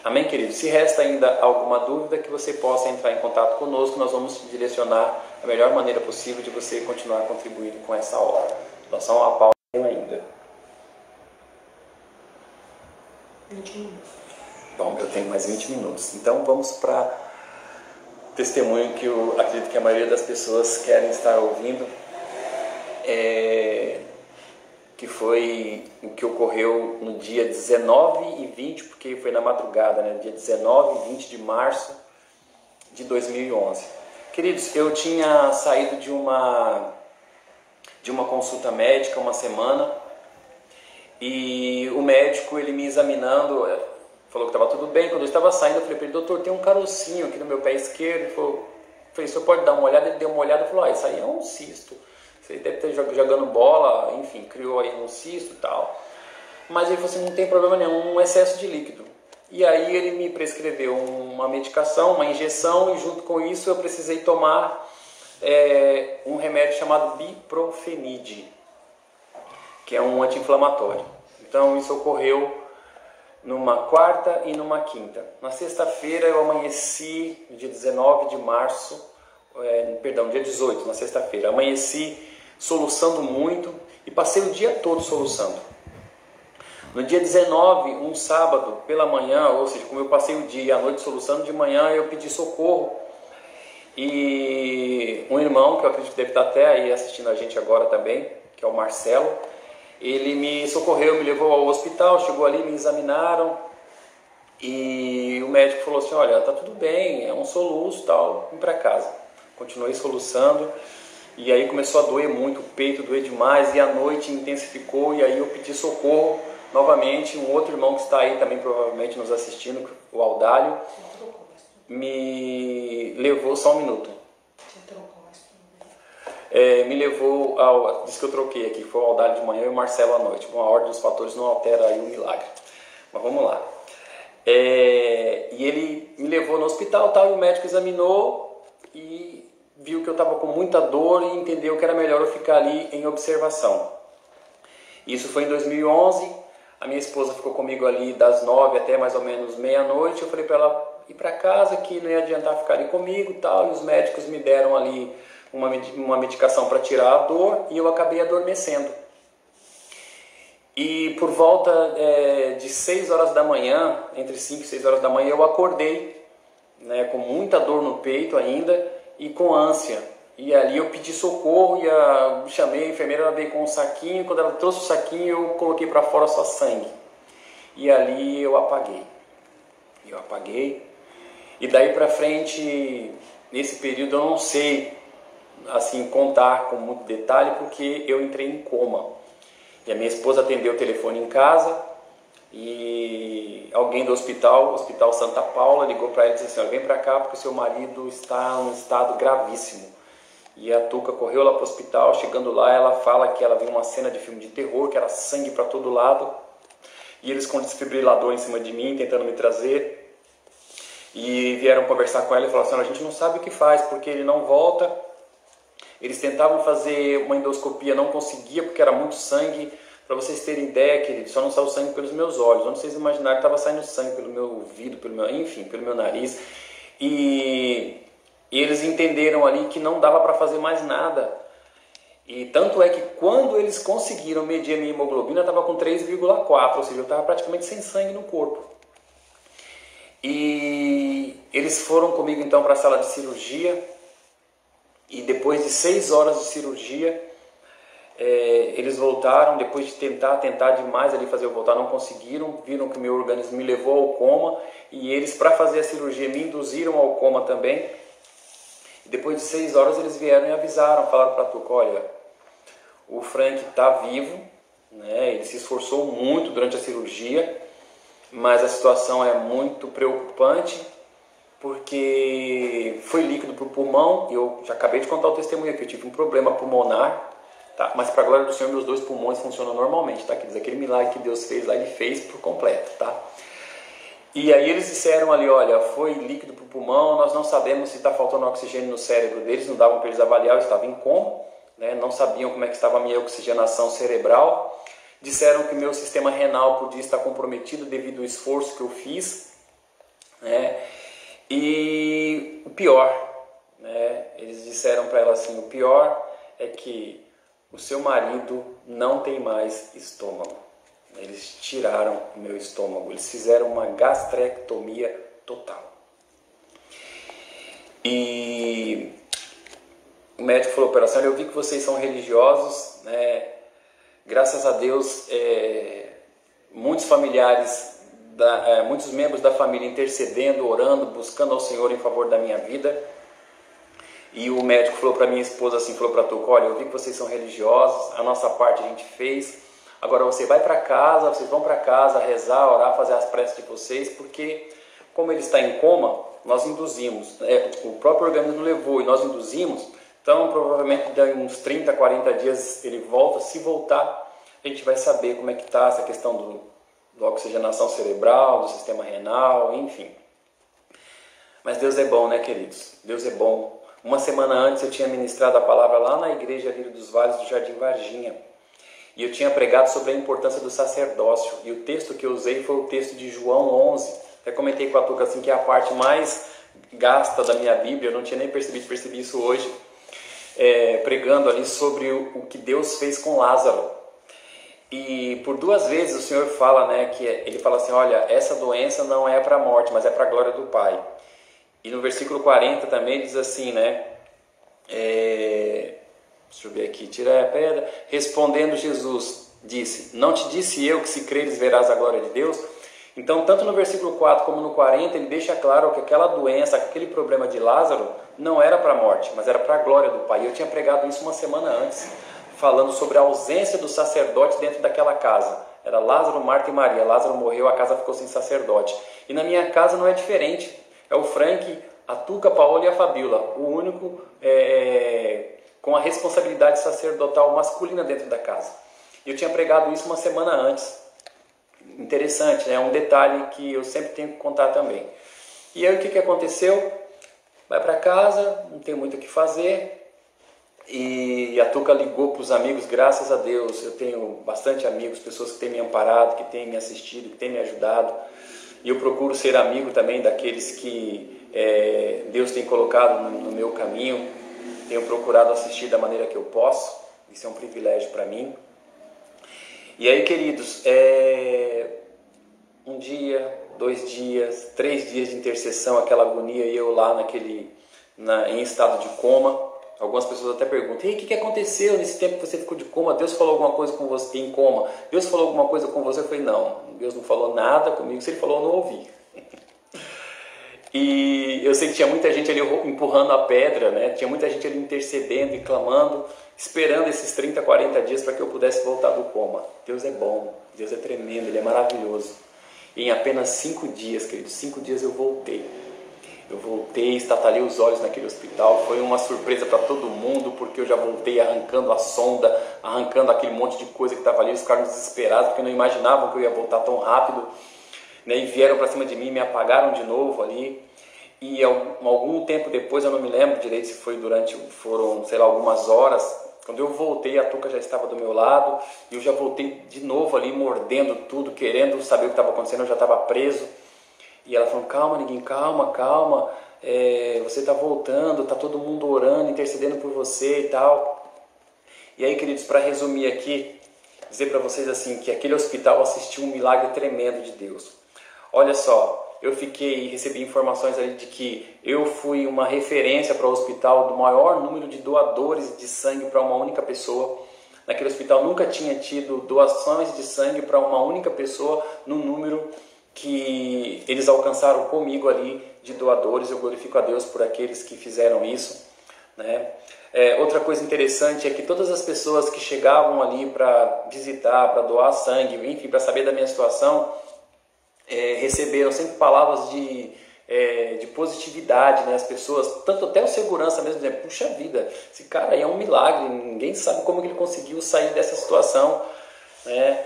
Amém, querido? Se resta ainda alguma dúvida, que você possa entrar em contato conosco, nós vamos te direcionar a melhor maneira possível de você continuar contribuindo com essa obra. Nós só uma pausa ainda. 20 minutos. Bom, eu tenho mais 20 minutos. Então vamos para o testemunho que eu acredito que a maioria das pessoas querem estar ouvindo. Que foi o que ocorreu no dia 19 e 20, porque foi na madrugada, né? Dia 19 e 20 de março de 2011. Queridos, eu tinha saído de uma consulta médica uma semana, e o médico, ele me examinando, falou que estava tudo bem. Quando eu estava saindo, eu falei para ele: doutor, tem um carocinho aqui no meu pé esquerdo. Ele falou: o senhor pode dar uma olhada? Ele deu uma olhada e falou: isso aí é um cisto. Você deve ter jogando bola, enfim, criou aí um cisto e tal. Mas ele falou assim: não tem problema nenhum, um excesso de líquido. E aí ele me prescreveu uma medicação, uma injeção, e junto com isso eu precisei tomar um remédio chamado Biprofenid, que é um anti-inflamatório. Então isso ocorreu numa quarta e numa quinta. Na sexta-feira eu amanheci, no dia 19 de março, dia 18, na sexta-feira, amanheci soluçando muito e passei o dia todo soluçando. No dia 19, um sábado, pela manhã, ou seja, como eu passei o dia e a noite soluçando, de manhã eu pedi socorro. E um irmão, que eu acredito que deve estar até aí assistindo a gente agora também, que é o Marcelo, ele me socorreu, me levou ao hospital, chegou ali, me examinaram, e o médico falou assim: olha, tá tudo bem, é um soluço, tal, vim para casa. Continuei soluçando, e aí começou a doer muito, o peito doer demais, e a noite intensificou, e aí eu pedi socorro novamente. Um outro irmão que está aí também provavelmente nos assistindo, o Audálio, me levou, só um minuto, me levou disse que eu troquei aqui, foi o Audálio de manhã e o Marcelo à noite. Bom, a ordem dos fatores não altera aí o milagre, mas vamos lá. E ele me levou no hospital, tal, e o médico examinou e viu que eu estava com muita dor e entendeu que era melhor eu ficar ali em observação. Isso foi em 2011, a minha esposa ficou comigo ali das 9 até mais ou menos meia-noite. Eu falei para ela ir para casa, que não ia adiantar ficar ali comigo, tal, e os médicos me deram ali uma medicação para tirar a dor, e eu acabei adormecendo. E por volta de 6 horas da manhã, entre 5 e 6 horas da manhã, eu acordei, né, com muita dor no peito ainda e com ânsia. E ali eu pedi socorro e chamei a enfermeira, ela veio com um saquinho. Quando ela trouxe o saquinho, eu coloquei para fora só sangue. e ali eu apaguei. E daí para frente, nesse período eu não sei assim contar com muito detalhe, porque eu entrei em coma. E a minha esposa atendeu o telefone em casa e alguém do Hospital Santa Paula, ligou para ela e disse assim: vem para cá porque o seu marido está em um estado gravíssimo. E a Tuca correu lá para o hospital. Chegando lá, ela fala que ela viu uma cena de filme de terror, que era sangue para todo lado, e eles com desfibrilador em cima de mim, tentando me trazer, e vieram conversar com ela e falaram assim: a gente não sabe o que faz, porque ele não volta. Eles tentavam fazer uma endoscopia, não conseguia, porque era muito sangue. Para vocês terem ideia, querido, só não saiu sangue pelos meus olhos. Onde vocês imaginaram que estava saindo sangue pelo meu ouvido, pelo meu nariz. E eles entenderam ali que não dava para fazer mais nada. E tanto é que quando eles conseguiram medir a minha hemoglobina, estava com 3,4, ou seja, eu estava praticamente sem sangue no corpo. E eles foram comigo então para a sala de cirurgia. E depois de 6 horas de cirurgia, eles voltaram. Depois de tentar demais ali fazer eu voltar, não conseguiram. Viram que o meu organismo me levou ao coma. E eles, para fazer a cirurgia, me induziram ao coma também. E depois de 6 horas eles vieram e avisaram, falaram para a Tuca: olha, o Frank está vivo, né? Ele se esforçou muito durante a cirurgia, mas a situação é muito preocupante, porque foi líquido para o pulmão. Eu já acabei de contar o testemunho aqui, eu tive um problema pulmonar, tá? Mas para a glória do Senhor, meus 2 pulmões funcionam normalmente, tá? Quer dizer, aquele milagre que Deus fez lá, Ele fez por completo, tá? E aí eles disseram ali: olha, foi líquido para o pulmão, nós não sabemos se está faltando oxigênio no cérebro deles, não davam para eles avaliar, eu estava em coma, né? Não sabiam como é que estava a minha oxigenação cerebral. Disseram que o meu sistema renal podia estar comprometido devido ao esforço que eu fiz, né? E o pior, né? Eles disseram para ela assim: o pior é que o seu marido não tem mais estômago. Eles tiraram o meu estômago, eles fizeram uma gastrectomia total. E o médico falou para ela assim: olha, eu vi que vocês são religiosos, né? Graças a Deus, muitos familiares, muitos membros da família intercedendo, orando, buscando ao Senhor em favor da minha vida. E o médico falou para minha esposa assim, falou para a Tuca: olha, eu vi que vocês são religiosos, a nossa parte a gente fez, agora você vai para casa, vocês vão para casa rezar, orar, fazer as preces de vocês, porque como ele está em coma, nós induzimos, o próprio organismo levou e nós induzimos. Então, provavelmente, daqui uns 30, 40 dias ele volta. Se voltar, a gente vai saber como é que está essa questão da oxigenação cerebral, do sistema renal, enfim. Mas Deus é bom, né, queridos? Deus é bom. Uma semana antes eu tinha ministrado a palavra lá na igreja Lírio dos Vales do Jardim Varginha. E eu tinha pregado sobre a importância do sacerdócio. E o texto que eu usei foi o texto de João 11. Até comentei com a Tuca assim, que é a parte mais gasta da minha Bíblia. Eu não tinha nem percebi isso hoje. Pregando ali sobre o que Deus fez com Lázaro. E por 2 vezes o Senhor fala, né, que ele fala assim: olha, essa doença não é para a morte, mas é para a glória do Pai. E no versículo 40 também diz assim, né, deixa eu ver aqui, tira a pedra. Respondendo Jesus, disse: não te disse eu que se creres verás a glória de Deus? Então, tanto no versículo 4 como no 40, ele deixa claro que aquela doença, aquele problema de Lázaro, não era para a morte, mas era para a glória do Pai. Eu tinha pregado isso uma semana antes, falando sobre a ausência do sacerdote dentro daquela casa. Era Lázaro, Marta e Maria. Lázaro morreu, a casa ficou sem sacerdote. E na minha casa não é diferente. É o Frank, a Tuca, a Paola e a Fabíola, o único com a responsabilidade sacerdotal masculina dentro da casa. Eu tinha pregado isso uma semana antes. Interessante, né? É um detalhe que eu sempre tenho que contar também. E aí o que aconteceu? Vai para casa, não tem muito o que fazer. E a Tuca ligou para os amigos, graças a Deus. Eu tenho bastante amigos, pessoas que têm me amparado, que têm me assistido, que têm me ajudado. E eu procuro ser amigo também daqueles que Deus tem colocado no meu caminho. Tenho procurado assistir da maneira que eu posso. Isso é um privilégio para mim. E aí, queridos, 1 dia, 2 dias, 3 dias de intercessão, aquela agonia, e eu lá em estado de coma. Algumas pessoas até perguntam, ei, o que aconteceu nesse tempo que você ficou de coma? Deus falou alguma coisa com você em coma? Deus falou alguma coisa com você? Eu falei, não, Deus não falou nada comigo, se Ele falou eu não ouvi. E eu sei que tinha muita gente ali empurrando a pedra, né? Tinha muita gente ali intercedendo e clamando, esperando esses 30, 40 dias para que eu pudesse voltar do coma. Deus é bom, Deus é tremendo, Ele é maravilhoso. E em apenas 5 dias, queridos, 5 dias eu voltei. Eu voltei, estatalei os olhos naquele hospital, foi uma surpresa para todo mundo, porque eu já voltei arrancando a sonda, arrancando aquele monte de coisa que estava ali, eles ficaram desesperados, porque não imaginavam que eu ia voltar tão rápido, né? E vieram para cima de mim, me apagaram de novo ali, e algum tempo depois, eu não me lembro direito se foi foram, sei lá, algumas horas, quando eu voltei, a Tuca já estava do meu lado, e eu já voltei de novo ali, mordendo tudo, querendo saber o que estava acontecendo, eu já estava preso. E ela falou, calma, ninguém, calma, você está voltando, está todo mundo orando, intercedendo por você e tal. E aí, queridos, para resumir aqui, dizer para vocês assim, que aquele hospital assistiu um milagre tremendo de Deus. Olha só, eu recebi informações ali de que eu fui uma referência para o hospital do maior número de doadores de sangue para uma única pessoa. Naquele hospital nunca tinha tido doações de sangue para uma única pessoa no número que eles alcançaram comigo ali de doadores. Eu glorifico a Deus por aqueles que fizeram isso, né? Outra coisa interessante é que todas as pessoas que chegavam ali para visitar, para doar sangue, enfim, para saber da minha situação, receberam sempre palavras de positividade, né? As pessoas, tanto até o segurança mesmo, dizendo, puxa vida, esse cara aí é um milagre, ninguém sabe como que ele conseguiu sair dessa situação, né?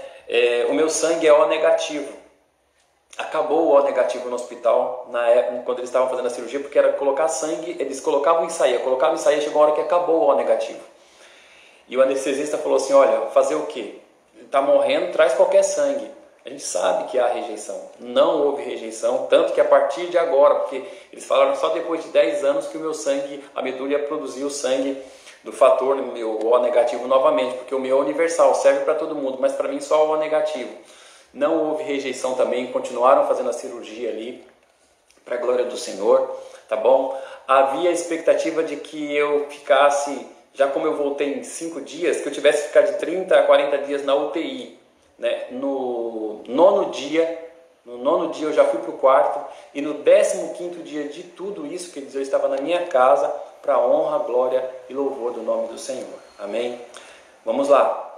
O meu sangue é O negativo. Acabou o O negativo no hospital, na época, quando eles estavam fazendo a cirurgia, porque era colocar sangue, eles colocavam e saía, chegou uma hora que acabou o O negativo. E o anestesista falou assim, olha, fazer o quê? Ele está morrendo, traz qualquer sangue. A gente sabe que há rejeição, não houve rejeição, tanto que a partir de agora, porque eles falaram só depois de 10 anos que o meu sangue, a medula ia produzir o sangue do fator, meu O negativo novamente, porque o meu é universal, serve para todo mundo, mas para mim só o O negativo. Não houve rejeição também, continuaram fazendo a cirurgia ali, para a glória do Senhor, tá bom? Havia a expectativa de que eu ficasse, já como eu voltei em 5 dias, que eu tivesse que ficar de 30 a 40 dias na UTI, né? No nono dia eu já fui para o quarto, e no 15º dia de tudo isso, quer dizer, eu estava na minha casa, para a honra, glória e louvor do nome do Senhor, amém? Vamos lá.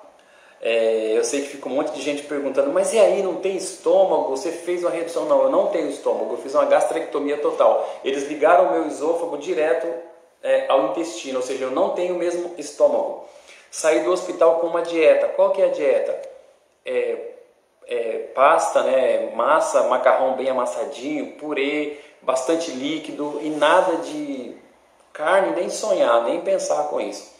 Eu sei que fica um monte de gente perguntando, mas e aí, não tem estômago? Você fez uma redução? Não, eu não tenho estômago, eu fiz uma gastrectomia total. Eles ligaram o meu esôfago direto ao intestino, ou seja, eu não tenho mesmo estômago. Saí do hospital com uma dieta. Qual que é a dieta? Pasta, né, massa, macarrão bem amassadinho, purê, bastante líquido e nada de carne, nem sonhar, nem pensar com isso.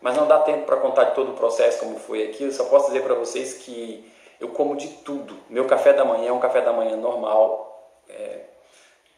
Mas não dá tempo para contar de todo o processo como foi aqui. Eu só posso dizer para vocês que eu como de tudo. Meu café da manhã é um café da manhã normal.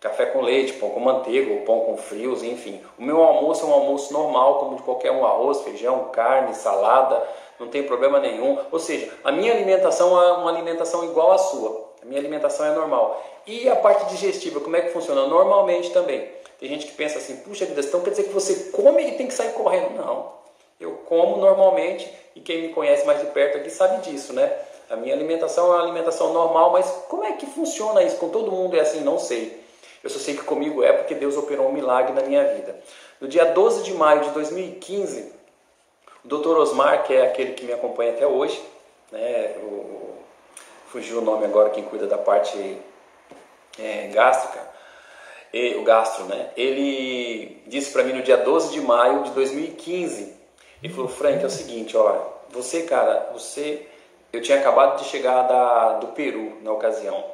Café com leite, pão com manteiga, ou pão com frios, enfim. O meu almoço é um almoço normal, como de qualquer um, arroz, feijão, carne, salada, não tem problema nenhum. Ou seja, a minha alimentação é uma alimentação igual à sua. A minha alimentação é normal. E a parte digestiva, como é que funciona? Normalmente também. Tem gente que pensa assim, puxa vida, então quer dizer que você come e tem que sair correndo. Não. Eu como normalmente, e quem me conhece mais de perto aqui sabe disso, né? A minha alimentação é uma alimentação normal, mas como é que funciona isso? Com todo mundo é assim? Não sei. Eu só sei que comigo é porque Deus operou um milagre na minha vida. No dia 12 de maio de 2015, o Dr. Osmar, que é aquele que me acompanha até hoje, né? Fugiu o nome agora, quem cuida da parte gástrica, o gastro, né? Ele disse para mim no dia 12 de maio de 2015, ele falou, Frank, é o seguinte, olha, eu tinha acabado de chegar do Peru na ocasião,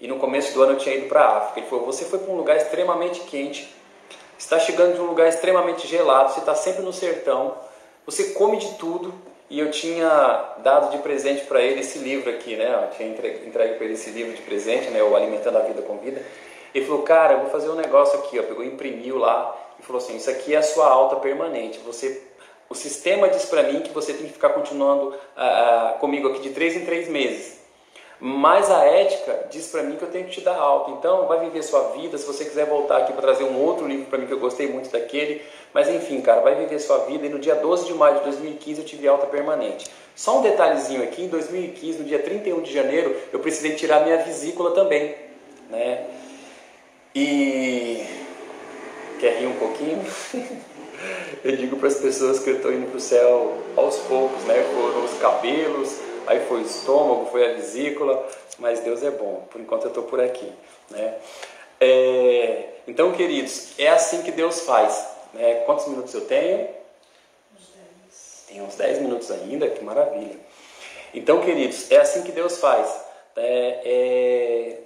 e no começo do ano eu tinha ido para a África. Ele falou, você foi para um lugar extremamente quente, está chegando de um lugar extremamente gelado, você está sempre no sertão, você come de tudo, e eu tinha dado de presente para ele esse livro aqui, né? Eu tinha entregue para ele esse livro de presente, né? O Alimentando a Vida com Vida. Ele falou, cara, eu vou fazer um negócio aqui, ó. Pegou, imprimiu lá, e falou assim, isso aqui é a sua alta permanente, o sistema diz para mim que você tem que ficar continuando comigo aqui de 3 em 3 meses. Mas a ética diz para mim que eu tenho que te dar alta. Então, vai viver sua vida. Se você quiser voltar aqui para trazer um outro livro para mim, que eu gostei muito daquele. Mas enfim, cara, vai viver sua vida. E no dia 12 de maio de 2015 eu tive alta permanente. Só um detalhezinho aqui, em 2015, no dia 31 de janeiro, eu precisei tirar minha vesícula também, né? E... quer rir um pouquinho? Eu digo para as pessoas que eu estou indo para o céu aos poucos, né? Foram os cabelos, aí foi o estômago, foi a vesícula, mas Deus é bom, por enquanto eu estou por aqui, né? Então, queridos, é assim que Deus faz, né? Quantos minutos eu tenho? Tem uns 10 minutos ainda, que maravilha. Então, queridos, é assim que Deus faz.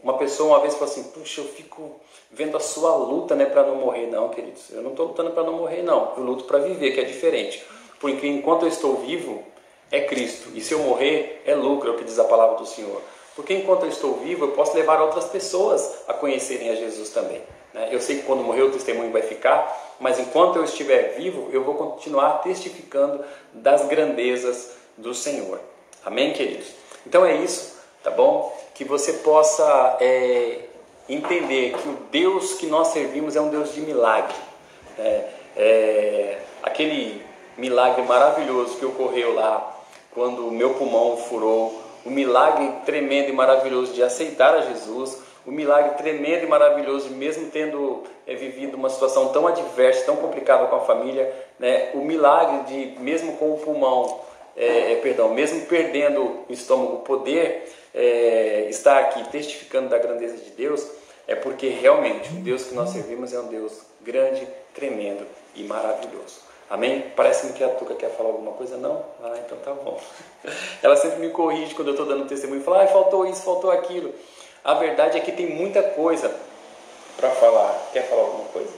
Uma pessoa uma vez falou assim, puxa, eu fico vendo a sua luta, né, para não morrer. Não, queridos, eu não estou lutando para não morrer, não. Eu luto para viver, que é diferente. Porque enquanto eu estou vivo, é Cristo. E se eu morrer, é lucro, é o que diz a palavra do Senhor. Porque enquanto eu estou vivo, eu posso levar outras pessoas a conhecerem a Jesus também, né? Eu sei que quando morrer o testemunho vai ficar, mas enquanto eu estiver vivo, eu vou continuar testificando das grandezas do Senhor. Amém, queridos? Então é isso, tá bom? Que você possa entender que o Deus que nós servimos é um Deus de milagre. Aquele milagre maravilhoso que ocorreu lá, quando o meu pulmão furou, o milagre tremendo e maravilhoso de aceitar a Jesus, o milagre tremendo e maravilhoso, mesmo tendo vivido uma situação tão adversa, tão complicada com a família, né? O milagre de, mesmo com o pulmão, mesmo perdendo o estômago, poder estar aqui testificando da grandeza de Deus, é porque realmente o Deus que nós servimos é um Deus grande, tremendo e maravilhoso. Amém? Parece-me que a Tuca quer falar alguma coisa, não? Ah, então tá bom. Ela sempre me corrige quando eu estou dando testemunho e fala, faltou isso, faltou aquilo. A verdade é que tem muita coisa para falar. Quer falar alguma coisa?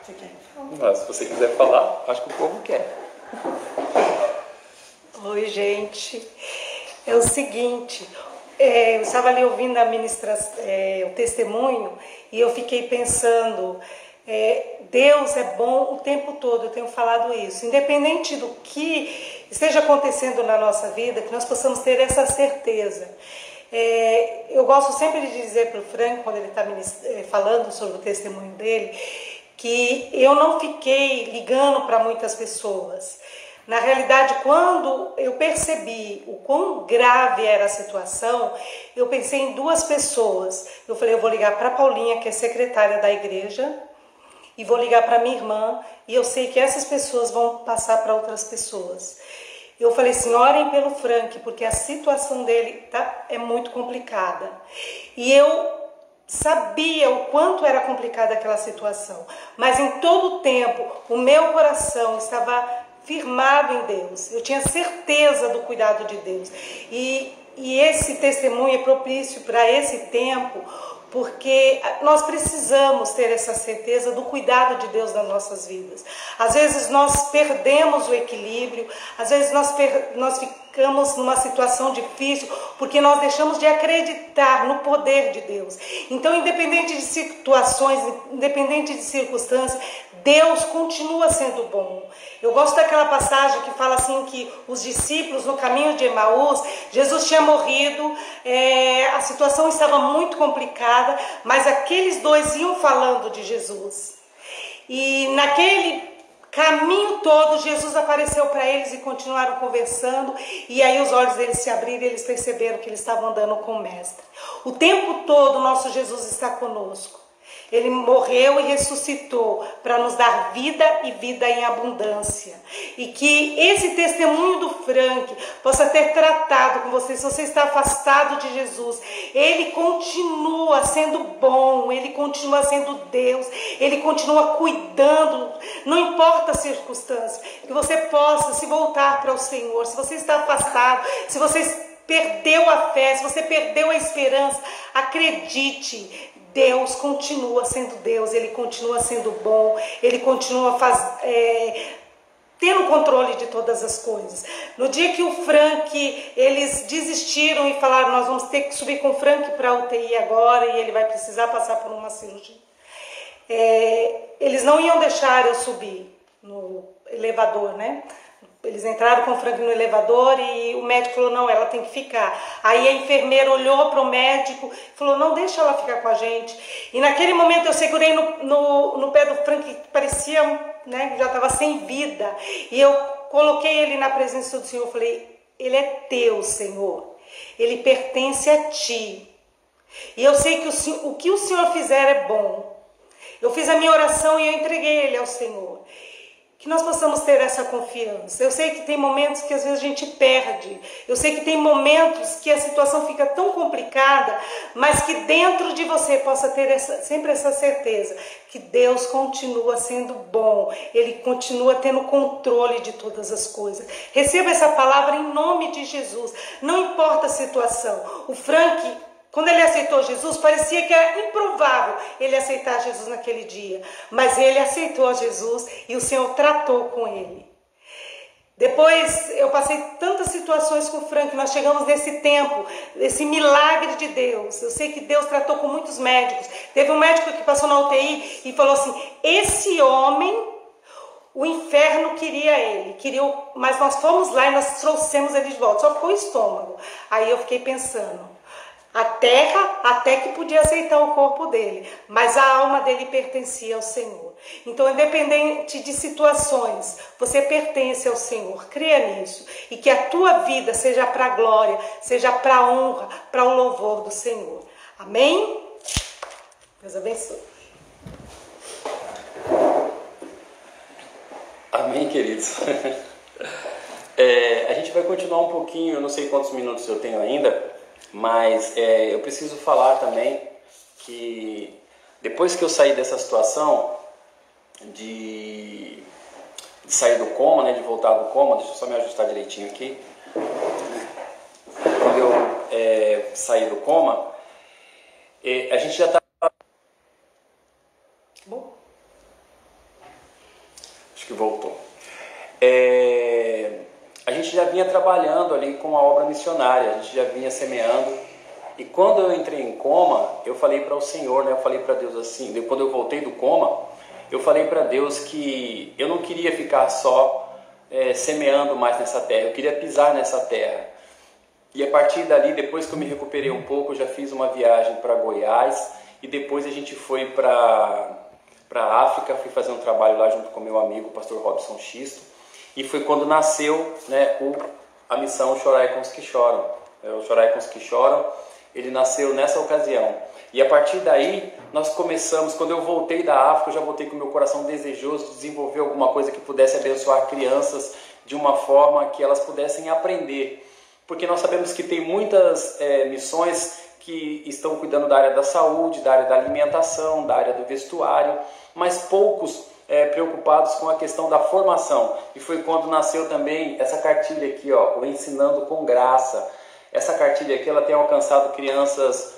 Você quer falar? Se você quiser falar, acho que o povo quer. Oi, gente. É o seguinte, eu estava ali ouvindo o testemunho e eu fiquei pensando, Deus é bom o tempo todo, eu tenho falado isso. Independente do que esteja acontecendo na nossa vida, que nós possamos ter essa certeza. Eu gosto sempre de dizer para o Frank, quando ele está falando sobre o testemunho dele, que eu não fiquei ligando para muitas pessoas. Na realidade, quando eu percebi o quão grave era a situação, eu pensei em duas pessoas. Eu falei, eu vou ligar para a Paulinha, que é secretária da igreja, e vou ligar para minha irmã, e eu sei que essas pessoas vão passar para outras pessoas. Eu falei assim, orem pelo Frank, porque a situação dele é muito complicada. E eu sabia o quanto era complicada aquela situação, mas em todo o tempo o meu coração estava firmado em Deus. Eu tinha certeza do cuidado de Deus. E esse testemunho é propício para esse tempo, porque nós precisamos ter essa certeza do cuidado de Deus nas nossas vidas. Às vezes nós perdemos o equilíbrio, às vezes nós ficamos numa situação difícil porque nós deixamos de acreditar no poder de Deus. Então, independente de situações, independente de circunstâncias, Deus continua sendo bom. Eu gosto daquela passagem que fala assim que os discípulos no caminho de Emaús, Jesus tinha morrido, a situação estava muito complicada, mas aqueles dois iam falando de Jesus. E naquele caminho todo, Jesus apareceu para eles e continuaram conversando, e aí os olhos deles se abriram e eles perceberam que eles estavam andando com o Mestre. O tempo todo o nosso Jesus está conosco. Ele morreu e ressuscitou para nos dar vida e vida em abundância. E que esse testemunho do Frank possa ter tratado com você. Se você está afastado de Jesus, Ele continua sendo bom, Ele continua sendo Deus, Ele continua cuidando, não importa a circunstância. Que você possa se voltar para o Senhor. Se você está afastado, se você perdeu a fé, se você perdeu a esperança, acredite. Deus continua sendo Deus, Ele continua sendo bom, Ele continua tendo controle de todas as coisas. No dia que o Frank, eles desistiram e falaram, nós vamos ter que subir com o Frank para a UTI agora e ele vai precisar passar por uma cirurgia. Eles não iam deixar eu subir no elevador, né? Eles entraram com o Frank no elevador e o médico falou, não, ela tem que ficar. Aí a enfermeira olhou para o médico e falou, não, deixa ela ficar com a gente. E naquele momento eu segurei no pé do Frank, que parecia, né, já estava sem vida. E eu coloquei ele na presença do Senhor, falei, ele é teu, Senhor. Ele pertence a ti. E eu sei que o que o Senhor fizer é bom. Eu fiz a minha oração e eu entreguei ele ao Senhor. Que nós possamos ter essa confiança. Eu sei que tem momentos que às vezes a gente perde. Eu sei que tem momentos que a situação fica tão complicada, mas que dentro de você possa ter sempre essa certeza que Deus continua sendo bom. Ele continua tendo controle de todas as coisas. Receba essa palavra em nome de Jesus. Não importa a situação. O Frank, quando ele aceitou Jesus, parecia que era improvável ele aceitar Jesus naquele dia. Mas ele aceitou Jesus e o Senhor tratou com ele. Depois eu passei tantas situações com o Frank, nós chegamos nesse tempo, esse milagre de Deus. Eu sei que Deus tratou com muitos médicos. Teve um médico que passou na UTI e falou assim, esse homem, o inferno queria ele, mas nós fomos lá e nós trouxemos ele de volta, só ficou o estômago. Aí eu fiquei pensando, a terra até que podia aceitar o corpo dele, mas a alma dele pertencia ao Senhor. Então, independente de situações, você pertence ao Senhor. Creia nisso. E que a tua vida seja para a glória, seja para a honra, para o louvor do Senhor. Amém? Deus abençoe. Amém, queridos. A gente vai continuar um pouquinho, eu não sei quantos minutos eu tenho ainda, mas eu preciso falar também que depois que eu saí dessa situação de sair do coma, né, de voltar do coma, deixa eu só me ajustar direitinho aqui. Quando eu saí do coma, a gente já estava... Bom, acho que voltou. A gente já vinha trabalhando ali com a obra missionária, a gente já vinha semeando. E quando eu entrei em coma, eu falei para o Senhor, né, eu falei para Deus assim, quando eu voltei do coma, eu falei para Deus que eu não queria ficar só semeando mais nessa terra, eu queria pisar nessa terra. E a partir dali, depois que eu me recuperei um pouco, eu já fiz uma viagem para Goiás e depois a gente foi para a África, fui fazer um trabalho lá junto com meu amigo, o pastor Robson Xisto. E foi quando nasceu, né, a missão Chorai com os que choram. O Chorai com os que choram, ele nasceu nessa ocasião. E a partir daí, nós começamos, quando eu voltei da África, eu já voltei com o meu coração desejoso de desenvolver alguma coisa que pudesse abençoar crianças de uma forma que elas pudessem aprender. Porque nós sabemos que tem muitas missões que estão cuidando da área da saúde, da área da alimentação, da área do vestuário, mas poucos preocupados com a questão da formação. E foi quando nasceu também essa cartilha aqui, ó, o Ensinando com Graça. Essa cartilha aqui, ela tem alcançado crianças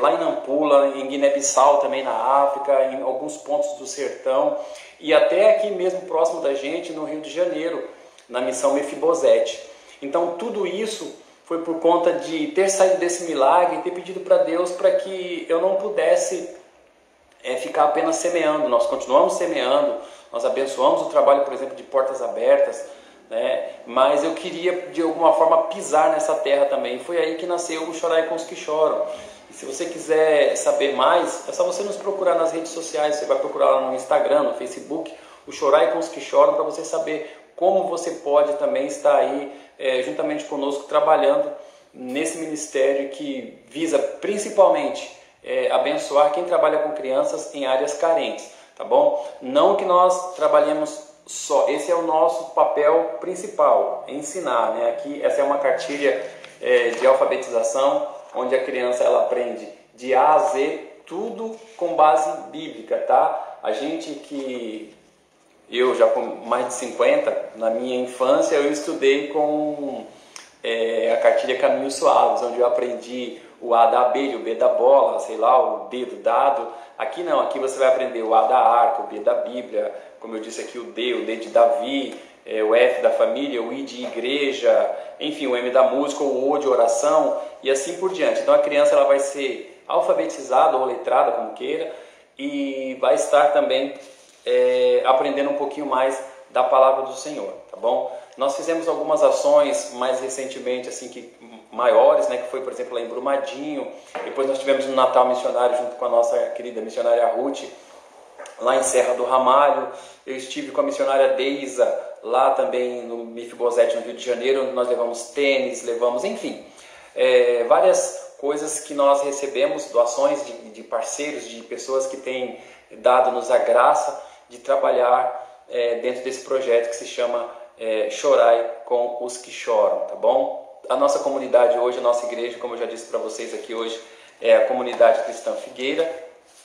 lá em Nampula, em Guiné-Bissau, também na África, em alguns pontos do sertão, e até aqui mesmo próximo da gente, no Rio de Janeiro, na missão Mefibosete. Então tudo isso foi por conta de ter saído desse milagre e ter pedido para Deus para que eu não pudesse ficar apenas semeando. Nós continuamos semeando, nós abençoamos o trabalho, por exemplo, de Portas Abertas, né? Mas eu queria de alguma forma pisar nessa terra também. Foi aí que nasceu o Chorai com os que choram. E se você quiser saber mais, é só você nos procurar nas redes sociais. Você vai procurar lá no Instagram, no Facebook, o Chorai com os que choram, para você saber como você pode também estar aí juntamente conosco trabalhando nesse ministério que visa principalmente abençoar quem trabalha com crianças em áreas carentes, tá bom? Não que nós trabalhemos só, esse é o nosso papel principal, ensinar, né? Aqui essa é uma cartilha de alfabetização, onde a criança ela aprende de A a Z, tudo com base bíblica, tá? A gente que... Eu já com mais de 50, na minha infância eu estudei com a cartilha Caminhos Suaves, onde eu aprendi o A da abelha, o B da bola, sei lá, o D do dado. Aqui não, aqui você vai aprender o A da arca, o B da Bíblia, como eu disse aqui, o D de Davi, o F da família, o I de igreja, enfim, o M da música, o O de oração e assim por diante. Então a criança ela vai ser alfabetizada ou letrada, como queira, e vai estar também aprendendo um pouquinho mais da palavra do Senhor, tá bom? Nós fizemos algumas ações mais recentemente, assim, maiores, né, que foi, por exemplo, lá em Brumadinho. Depois nós tivemos um Natal missionário junto com a nossa querida missionária Ruth, lá em Serra do Ramalho. Eu estive com a missionária Deisa, lá também no Mifibosete, no Rio de Janeiro, onde nós levamos tênis, enfim, várias coisas que nós recebemos, doações de parceiros, de pessoas que têm dado-nos a graça de trabalhar dentro desse projeto que se chama Chorai com os que choram, tá bom? A nossa comunidade hoje, a nossa igreja, como eu já disse para vocês aqui hoje, é a Comunidade Cristã Figueira,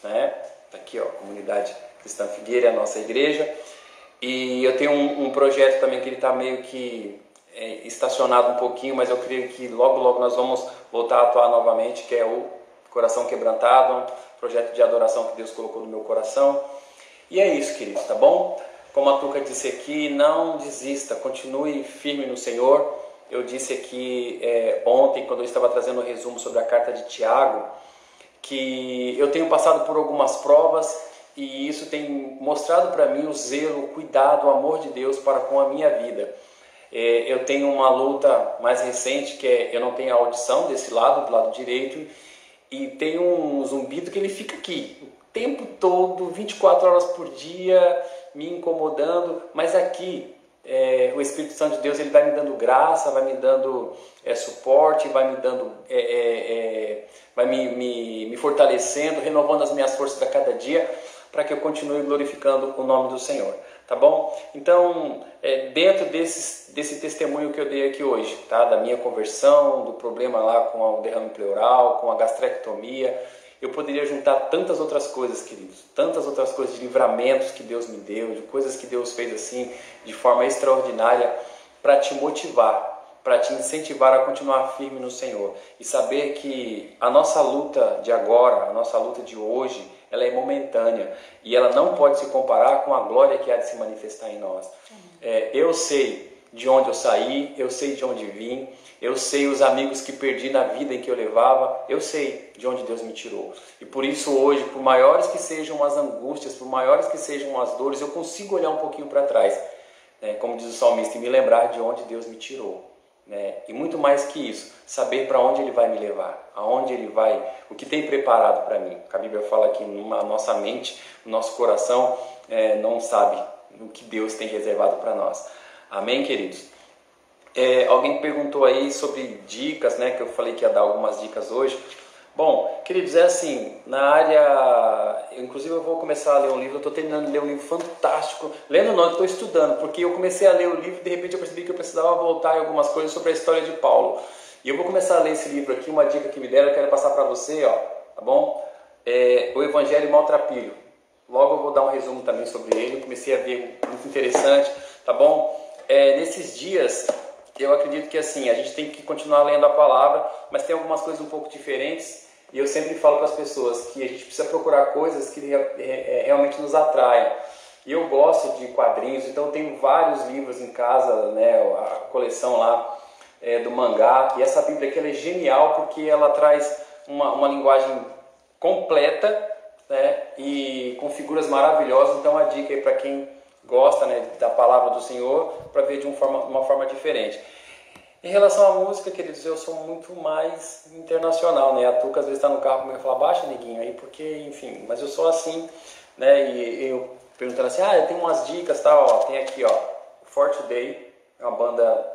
né? Tá aqui, ó, Comunidade Cristã Figueira, é a nossa igreja. E eu tenho um projeto também que ele está meio que estacionado um pouquinho, mas eu creio que logo, logo nós vamos voltar a atuar novamente, que é o Coração Quebrantado, um projeto de adoração que Deus colocou no meu coração. E é isso, queridos, tá bom? Como a Tuca disse aqui, não desista, continue firme no Senhor. Eu disse aqui ontem, quando eu estava trazendo o resumo sobre a carta de Tiago, que eu tenho passado por algumas provas e isso tem mostrado para mim o zelo, o cuidado, o amor de Deus para com a minha vida. Eu tenho uma luta mais recente, que eu não tenho a audição desse lado, do lado direito, e tem um zumbido que ele fica aqui o tempo todo, 24 horas por dia, me incomodando, mas aqui o Espírito Santo de Deus ele vai me dando graça, vai me dando suporte, vai me dando, vai me fortalecendo, renovando as minhas forças a cada dia, para que eu continue glorificando o nome do Senhor, tá bom? Então, dentro desse testemunho que eu dei aqui hoje, tá? Da minha conversão, do problema lá com o derrame pleural, com a gastrectomia, eu poderia juntar tantas outras coisas, queridos, tantas outras coisas de livramentos que Deus me deu, de coisas que Deus fez assim, de forma extraordinária, para te motivar, para te incentivar a continuar firme no Senhor e saber que a nossa luta de agora, a nossa luta de hoje, ela é momentânea e ela não pode se comparar com a glória que há de se manifestar em nós. Eu sei de onde eu saí, eu sei de onde vim, eu sei os amigos que perdi na vida em que eu levava, eu sei de onde Deus me tirou. E por isso hoje, por maiores que sejam as angústias, por maiores que sejam as dores, eu consigo olhar um pouquinho para trás, como diz o salmista, e me lembrar de onde Deus me tirou. E muito mais que isso, saber para onde Ele vai me levar, aonde Ele vai, o que tem preparado para mim. A Bíblia fala que a nossa mente, o nosso coração não sabe o que Deus tem reservado para nós. Amém, queridos? Alguém perguntou aí sobre dicas, né, que eu falei que ia dar algumas dicas hoje. Bom, queridos, assim, na área, inclusive eu vou começar a ler um livro, eu estou terminando de ler um livro fantástico, lendo não, eu estou estudando, porque eu comecei a ler o livro e de repente eu percebi que eu precisava voltar em algumas coisas sobre a história de Paulo. E eu vou começar a ler esse livro aqui, uma dica que me deram, eu quero passar para você, ó, tá bom? O Evangelho Maltrapilho. Logo eu vou dar um resumo também sobre ele, eu comecei a ver, muito interessante, tá bom? Nesses dias, eu acredito que assim, a gente tem que continuar lendo a palavra, mas tem algumas coisas um pouco diferentes. E eu sempre falo para as pessoas que a gente precisa procurar coisas que realmente nos atraiam. E eu gosto de quadrinhos, então eu tenho vários livros em casa, né, a coleção lá do mangá. E essa Bíblia aqui ela é genial porque ela traz uma linguagem completa, né, e com figuras maravilhosas. Então a dica aí para quem gosta, né, da palavra do Senhor, para ver de uma forma diferente. Em relação à música, queridos, eu sou muito mais internacional, né? A Tuca às vezes está no carro comigo e fala, baixa, neguinho, aí, porque, enfim, mas eu sou assim, né? E eu perguntando assim, eu tenho umas dicas, tal, ó, tem aqui, ó, For Today, é uma banda...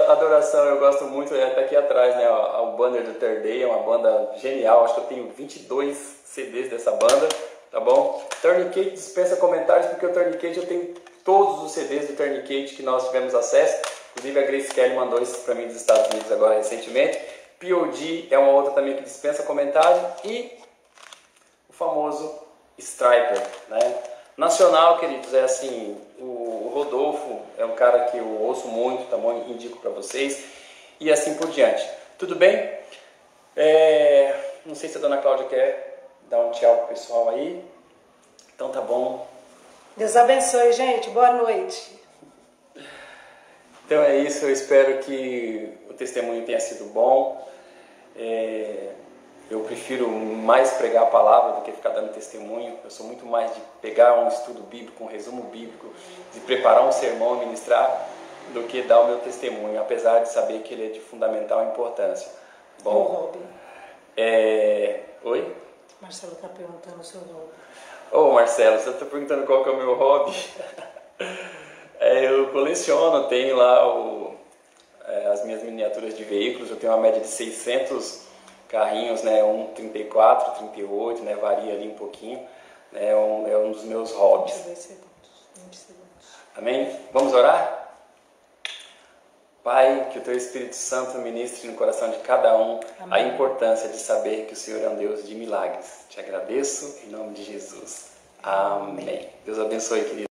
adoração, eu gosto muito, tá aqui atrás, né? O banner do Third Day, é uma banda genial, acho que eu tenho 22 CDs dessa banda, tá bom? Tourniquet dispensa comentários, porque o Tourniquet eu tenho todos os CDs do Tourniquet que nós tivemos acesso, inclusive a Grace Kelly mandou isso para mim dos Estados Unidos agora recentemente. POD é uma outra também que dispensa comentário, e o famoso Striper, né? Nacional, queridos, é assim, o Rodolfo é um cara que eu ouço muito, tá bom? Indico para vocês, e assim por diante. Tudo bem? Não sei se a dona Cláudia quer dar um tchau pro pessoal aí. Então tá bom. Deus abençoe, gente. Boa noite. Então é isso, eu espero que o testemunho tenha sido bom. Eu prefiro mais pregar a palavra do que ficar dando testemunho. Eu sou muito mais de pegar um estudo bíblico, um resumo bíblico, de preparar um sermão e ministrar, do que dar o meu testemunho, apesar de saber que ele é de fundamental importância. Bom, o hobby. Oi? Marcelo está perguntando o seu hobby. Ô Marcelo, você está perguntando qual que é o meu hobby? Eu coleciono, tenho lá as minhas miniaturas de veículos. Eu tenho uma média de 600 carrinhos, né? 34, 38, né? Varia ali um pouquinho. É um dos meus hobbies. 22 segundos. 20 segundos. Amém? Vamos orar? Pai, que o Teu Espírito Santo ministre no coração de cada um. Amém. A importância de saber que o Senhor é um Deus de milagres. Te agradeço em nome de Jesus. Amém. Deus abençoe, querido.